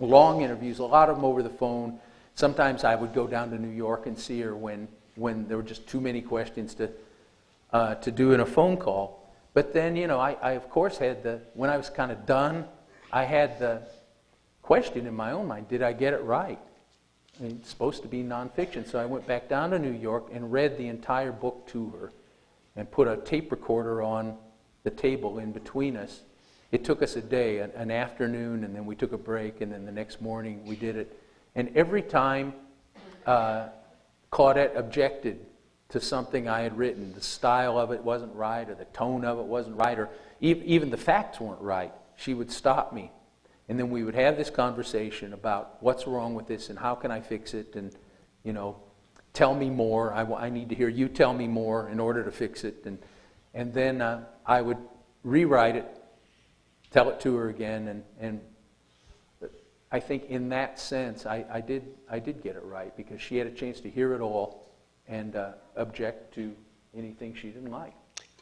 Long interviews, a lot of them over the phone. Sometimes I would go down to New York and see her when there were just too many questions to do in a phone call. But then, I of course had when I was kind of done, I had the question in my own mind, did I get it right? I mean, it's supposed to be nonfiction. So I went back down to New York and read the entire book to her and put a tape recorder on the table in between us. It took us a day, an afternoon, and then we took a break, and then the next morning we did it And every time Claudette objected to something I had written, the style of it wasn't right, or the tone of it wasn't right, or even the facts weren't right, she would stop me. And then we would have this conversation about what's wrong with this and how can I fix it, and, tell me more. I need to hear you tell me more in order to fix it. And then I would rewrite it, tell it to her again, and I think in that sense I did get it right, because she had a chance to hear it all and object to anything she didn't like.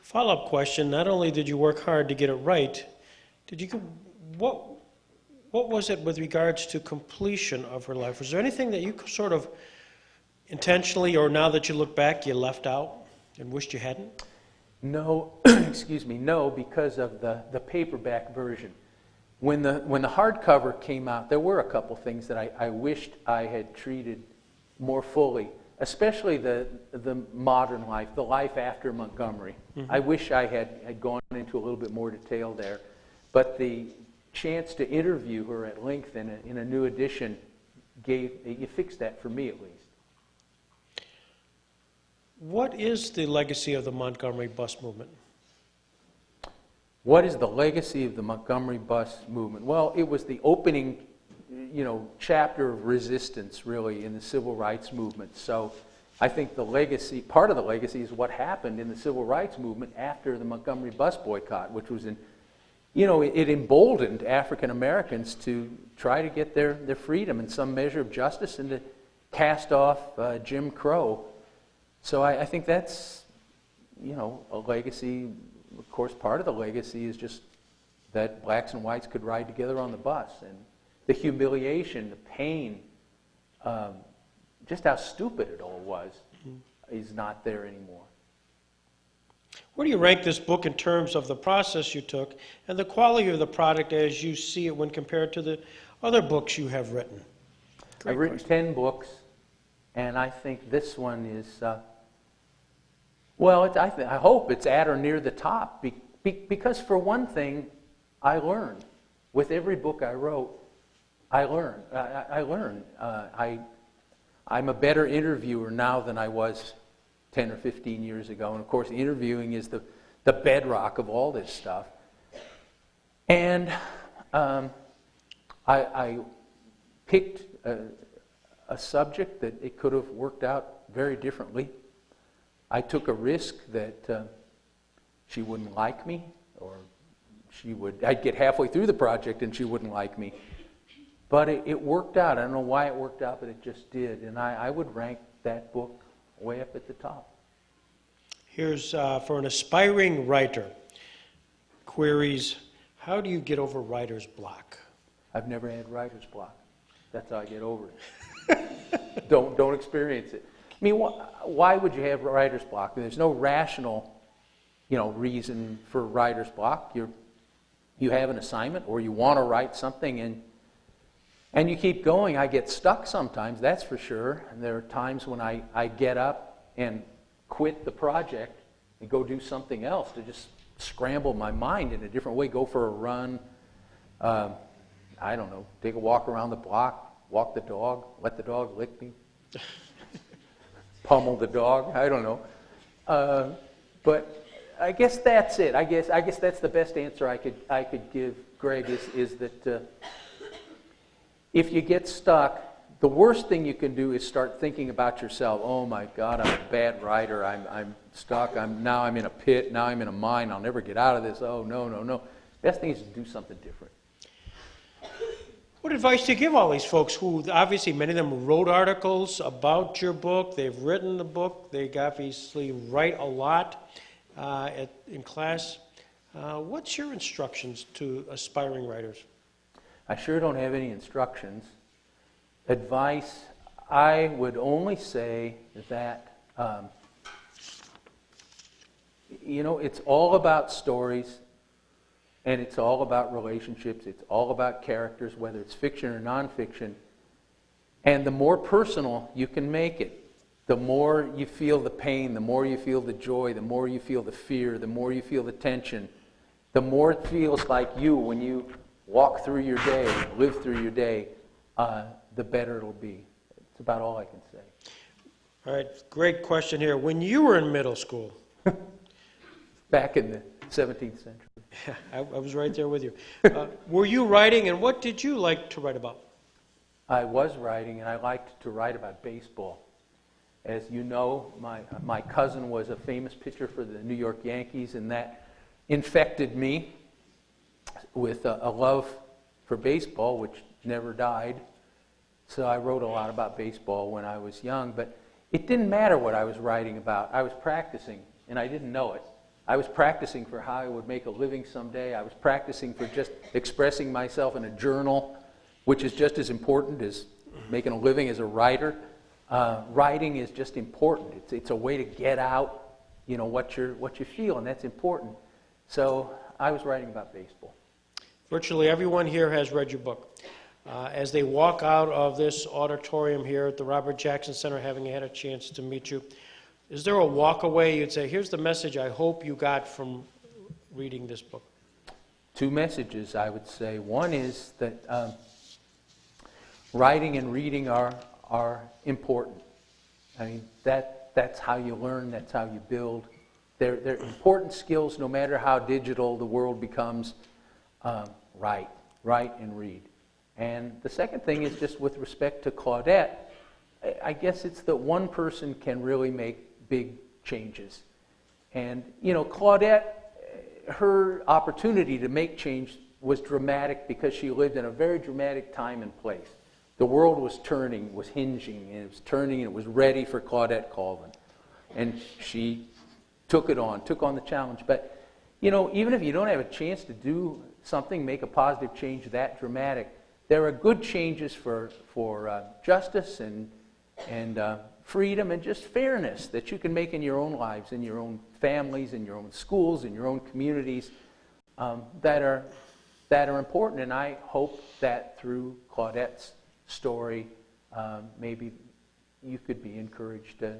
Follow-up question, not only did you work hard to get it right, what was it with regards to completion of her life? Was there anything that you sort of intentionally, or now that you look back, you left out and wished you hadn't? No, excuse me, no, because of the paperback version. When the hardcover came out, there were a couple things that I wished I had treated more fully, especially the modern life, the life after Montgomery. Mm-hmm. I wish I had gone into a little bit more detail there. But the chance to interview her at length in a new edition you fixed that for me at least. What is the legacy of the Montgomery bus movement? What is the legacy of the Montgomery bus movement? Well, it was the opening, chapter of resistance, really, in the civil rights movement. So I think part of the legacy is what happened in the civil rights movement after the Montgomery bus boycott, which was it emboldened African Americans to try to get their freedom and some measure of justice, and to cast off Jim Crow. So I think that's, a legacy. Of course, part of the legacy is just that blacks and whites could ride together on the bus, and the humiliation, the pain, just how stupid it all was, is not there anymore. Where do you rank this book in terms of the process you took and the quality of the product as you see it when compared to the other books you have written? I've written 10 books, and I think this one is, I hope it's at or near the top, because for one thing, I learned. With every book I wrote, I learned. I'm a better interviewer now than I was 10 or 15 years ago. And of course, interviewing is the bedrock of all this stuff. And I picked a subject that it could have worked out very differently. I took a risk that she wouldn't like me, or I'd get halfway through the project and she wouldn't like me. But it worked out. I don't know why it worked out, but it just did. And I would rank that book way up at the top. Here's for an aspiring writer. Queries, how do you get over writer's block? I've never had writer's block. That's how I get over it. Don't experience it. I mean, why would you have writer's block? There's no rational, reason for writer's block. You have an assignment, or you want to write something, and you keep going. I get stuck sometimes, that's for sure. And there are times when I get up and quit the project and go do something else to just scramble my mind in a different way, go for a run, I don't know, take a walk around the block, walk the dog, let the dog lick me, pummel the dog, I don't know. But I guess that's it. I guess that's the best answer I could give, Greg, is that if you get stuck, the worst thing you can do is start thinking about yourself. Oh my God, I'm a bad writer. I'm stuck. Now I'm in a pit. Now I'm in a mine. I'll never get out of this. Oh no. Best thing is to do something different. What advice do you give all these folks who, obviously many of them wrote articles about your book, they've written the book, they obviously write a lot in class. What's your instructions to aspiring writers? I sure don't have any instructions. Advice, I would only say that, it's all about stories, and it's all about relationships. It's all about characters, whether it's fiction or nonfiction. And the more personal you can make it, the more you feel the pain, the more you feel the joy, the more you feel the fear, the more you feel the tension, the more it feels like you when you walk through your day, live through your day. the better it'll be. It's about all I can say. All right, great question here. When you were in middle school, Back in the 17th century. I was right there with you. Were you writing, and what did you like to write about? I was writing, and I liked to write about baseball. As you know, my cousin was a famous pitcher for the New York Yankees, and that infected me with a love for baseball, which never died. So I wrote a lot about baseball when I was young, but it didn't matter what I was writing about. I was practicing, and I didn't know it. I was practicing for how I would make a living someday. I was practicing for just expressing myself in a journal, which is just as important as making a living as a writer. Writing is just important. It's a way to get out, what you feel, and that's important. So I was writing about baseball. Virtually everyone here has read your book. As they walk out of this auditorium here at the Robert Jackson Center, having had a chance to meet you, is there a walk away you'd say, here's the message I hope you got from reading this book? Two messages, I would say. One is that writing and reading are important. I mean, that's how you learn, that's how you build. They're important skills no matter how digital the world becomes. Write and read. And the second thing is just with respect to Claudette, I guess it's that one person can really make big changes. And, Claudette, her opportunity to make change was dramatic because she lived in a very dramatic time and place. The world was turning, was hinging, and it was turning, and it was ready for Claudette Colvin. And she took on the challenge. But, even if you don't have a chance to do something, make a positive change that dramatic, there are good changes for justice and freedom and just fairness that you can make in your own lives, in your own families, in your own schools, in your own communities that are important. And I hope that through Claudette's story, maybe you could be encouraged to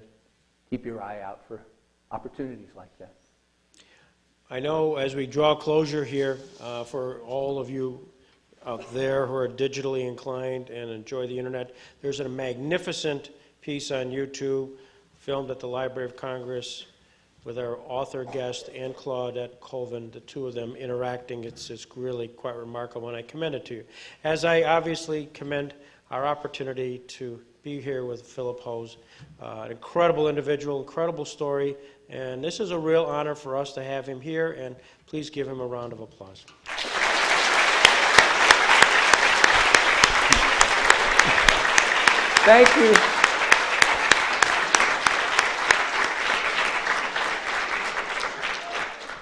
keep your eye out for opportunities like that. I know as we draw closure here, for all of you out there who are digitally inclined and enjoy the internet, there's a magnificent piece on YouTube filmed at the Library of Congress with our author guest and Claudette Colvin, the two of them interacting. It's really quite remarkable, and I commend it to you. As I obviously commend our opportunity to be here with Phillip Hoose, an incredible individual, incredible story, and this is a real honor for us to have him here, and please give him a round of applause. Thank you.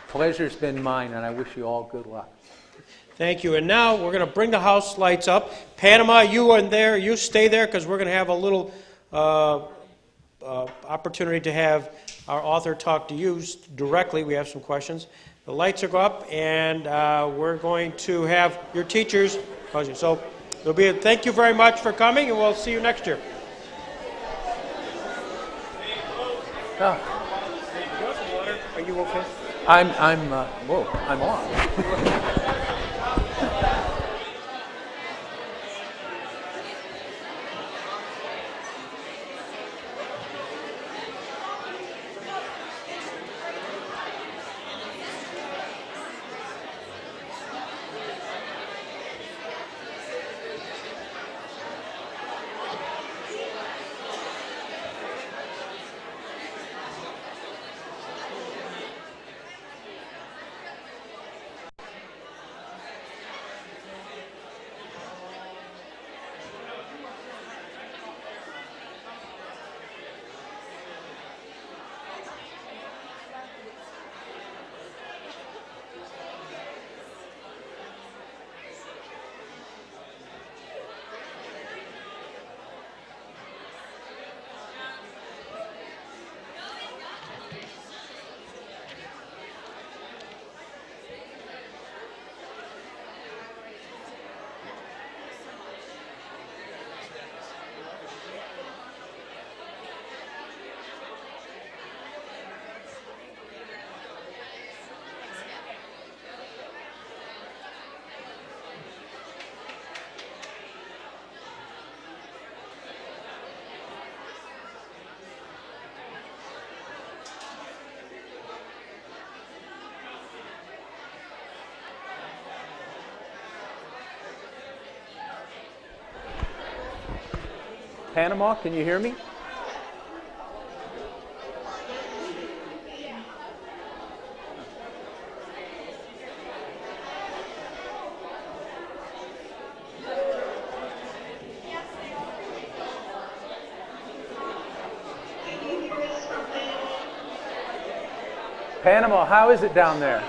Pleasure's been mine, and I wish you all good luck. Thank you. And now we're going to bring the house lights up. Panama, you in there, you stay there because we're going to have a little opportunity to have our author talk to you directly. We have some questions. The lights are up, and we're going to have your teachers. So there'll be thank you very much for coming, and we'll see you next year. Oh. Are you okay? I'm on. Panama, can you hear me? Panama, how is it down there?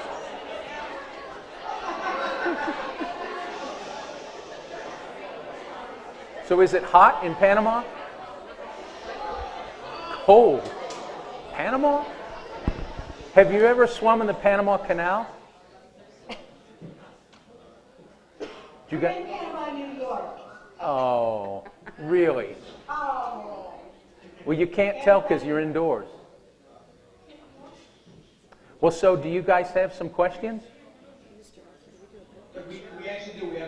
So is it hot in Panama? Cold. Panama? Have you ever swum in the Panama Canal? You got? Panama, New York. Oh, really? Oh. Well, you can't tell because you're indoors. Well, so do you guys have some questions? We actually do. We've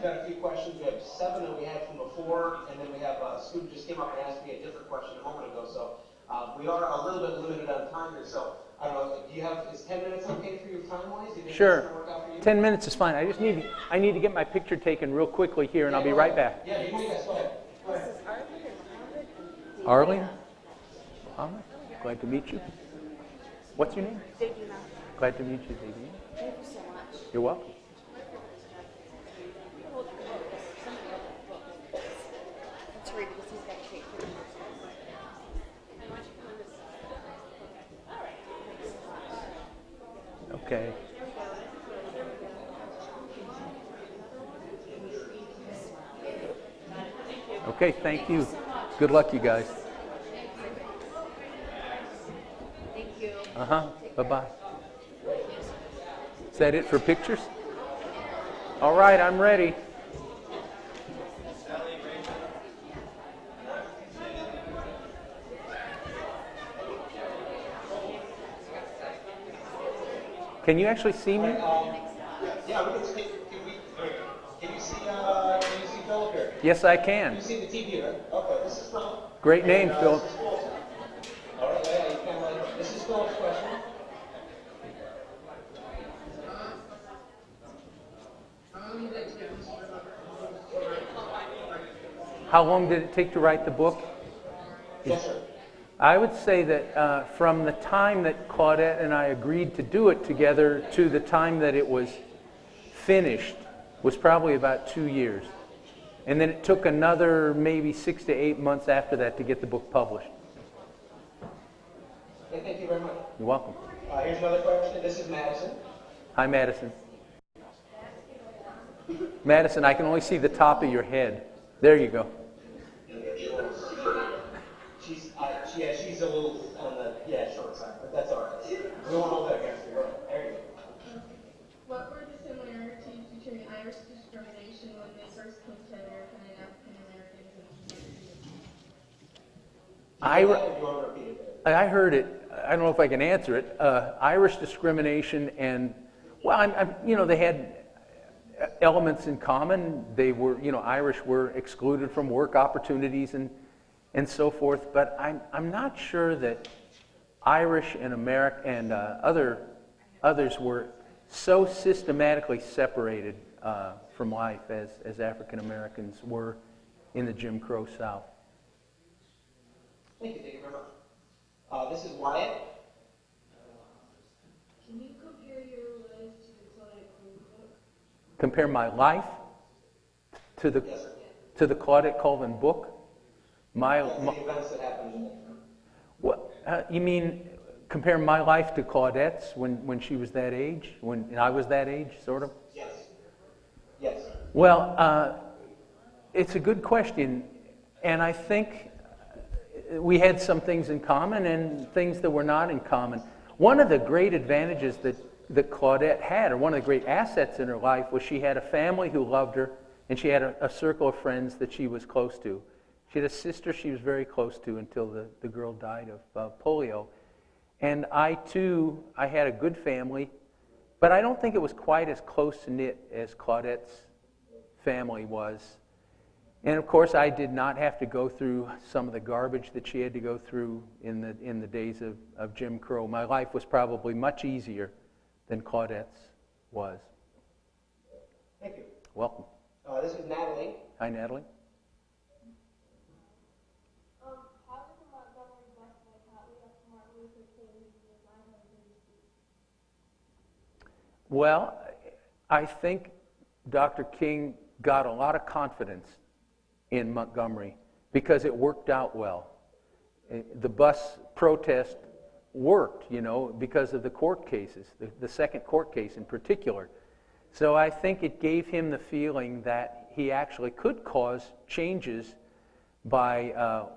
got a few questions. We have 7 that we had from before, and then we have a student just came up and asked me a different question a moment ago. So we are a little bit limited on time here. So I don't know. Is 10 minutes okay for you time-wise? Do you think Sure. that's gonna work out for you? 10 minutes is fine. I need to get my picture taken real quickly here, and I'll be right back. Yeah, you guys go ahead. Go ahead. Arlene? Mohammed? Glad to meet you. What's your name? Davina. Glad to meet you, Davina. Thank you so much. You're welcome. Let's read because he's got to take pictures. Okay. Okay, thank you. Good luck, you guys. Thank you. Bye-bye. Is that it for pictures? All right, I'm ready. Can you actually see me? Yeah, we can see. Can you see Phillip here? Yes, I can. You see the TV, right? Okay, this is Phillip. Great name, Phil. All right, yeah, you can. This is Philip's question. How long did it take to write the book? Yes, sir. I would say that from the time that Claudette and I agreed to do it together to the time that it was finished was probably about 2 years. And then it took another maybe 6 to 8 months after that to get the book published. Okay, thank you very much. You're welcome. Here's another question. This is Madison. Hi, Madison. Madison, I can only see the top of your head. There you go. She's a little on the short side, but that's all right. We won't hold that against her. There you go. What were the similarities between Irish discrimination when they first came to America and African Americans? I heard it. I don't know if I can answer it. Irish discrimination and, well, they had elements in common. They were, Irish were excluded from work opportunities and so forth. But I'm not sure that Irish and others were so systematically separated from life as African Americans were in the Jim Crow South. Thank you very much. This is Wyatt. Can you compare your life to the Claudette Colvin book? Compare my life to the Yes, sir. to the Claudette Colvin book. The events that happened. What you mean? Compare my life to Claudette's when she was that age, when I was that age, sort of. Yes. Yes. Well, it's a good question, and I think we had some things in common and things that were not in common. One of the great advantages that Claudette had, or one of the great assets in her life, was she had a family who loved her, and she had a circle of friends that she was close to. She had a sister she was very close to until the girl died of polio. And I, too, I had a good family, but I don't think it was quite as close-knit as Claudette's family was. And, of course, I did not have to go through some of the garbage that she had to go through in the days of Jim Crow. My life was probably much easier than Claudette's was. Thank you. Welcome. This is Natalie. Hi, Natalie. Well, I think Dr. King got a lot of confidence in Montgomery because it worked out well. The bus protest worked, because of the court cases, the second court case in particular. So I think it gave him the feeling that he actually could cause changes by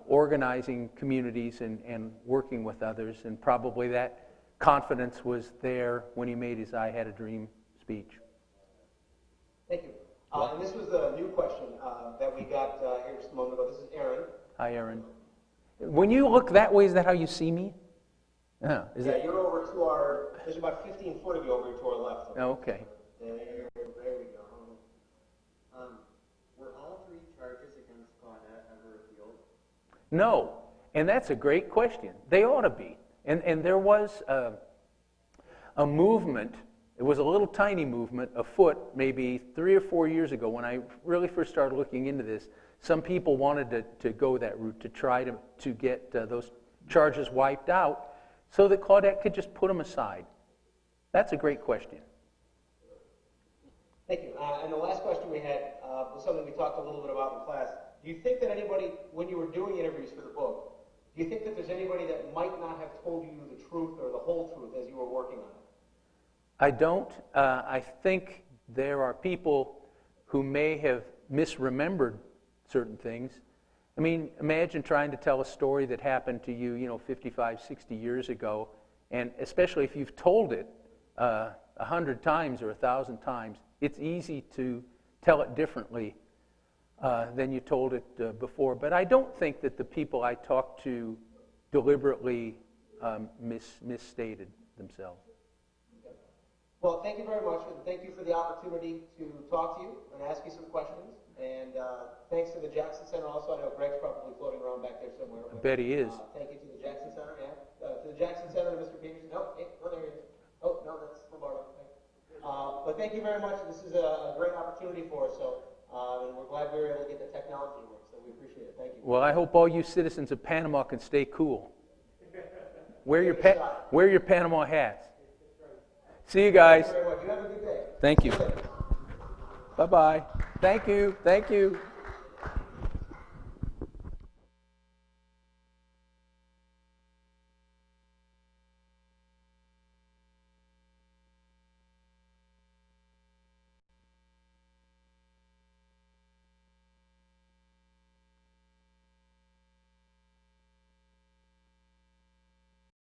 organizing communities and working with others, and probably that confidence was there when he made his I Had a Dream speech. Thank you. And this was the new question that we got here just a moment ago. This is Aaron. Hi, Aaron. When you look that way, is that how you see me? You're over to our, there's about 15 foot of you over to our left. Oh, okay. There we go. Were all three charges against Claudette ever appealed? No, and that's a great question. They ought to be. And there was a movement, it was a little tiny movement afoot maybe 3 or 4 years ago when I really first started looking into this. Some people wanted to go that route to try to get those charges wiped out so that Claudette could just put them aside. That's a great question. Thank you. And the last question we had was something we talked a little bit about in class. Do you think that anybody, when you were doing interviews for the book, do you think that there's anybody that might not have told you the truth or the whole truth as you were working on it? I don't. I think there are people who may have misremembered certain things. I mean, imagine trying to tell a story that happened to you, 55, 60 years ago, and especially if you've told it 100 times or 1,000 times, it's easy to tell it differently than you told it before. But I don't think that the people I talked to deliberately misstated themselves. Well, thank you very much, and thank you for the opportunity to talk to you and ask you some questions. And thanks to the Jackson Center also. I know Greg's probably floating around back there somewhere. I bet he is. Thank you to the Jackson Center, to the Jackson Center and Mr. Peterson. No, there he is. Oh, no, that's Lombardo. But thank you very much. This is a great opportunity for us. So, and we're glad we were able to get the technology to work. So we appreciate it. Thank you. Well, I hope all you citizens of Panama can stay cool. Wear your Panama hats. See you guys. Thank you very much. You have a good day. Thank you. Bye-bye. Thank you. Thank you.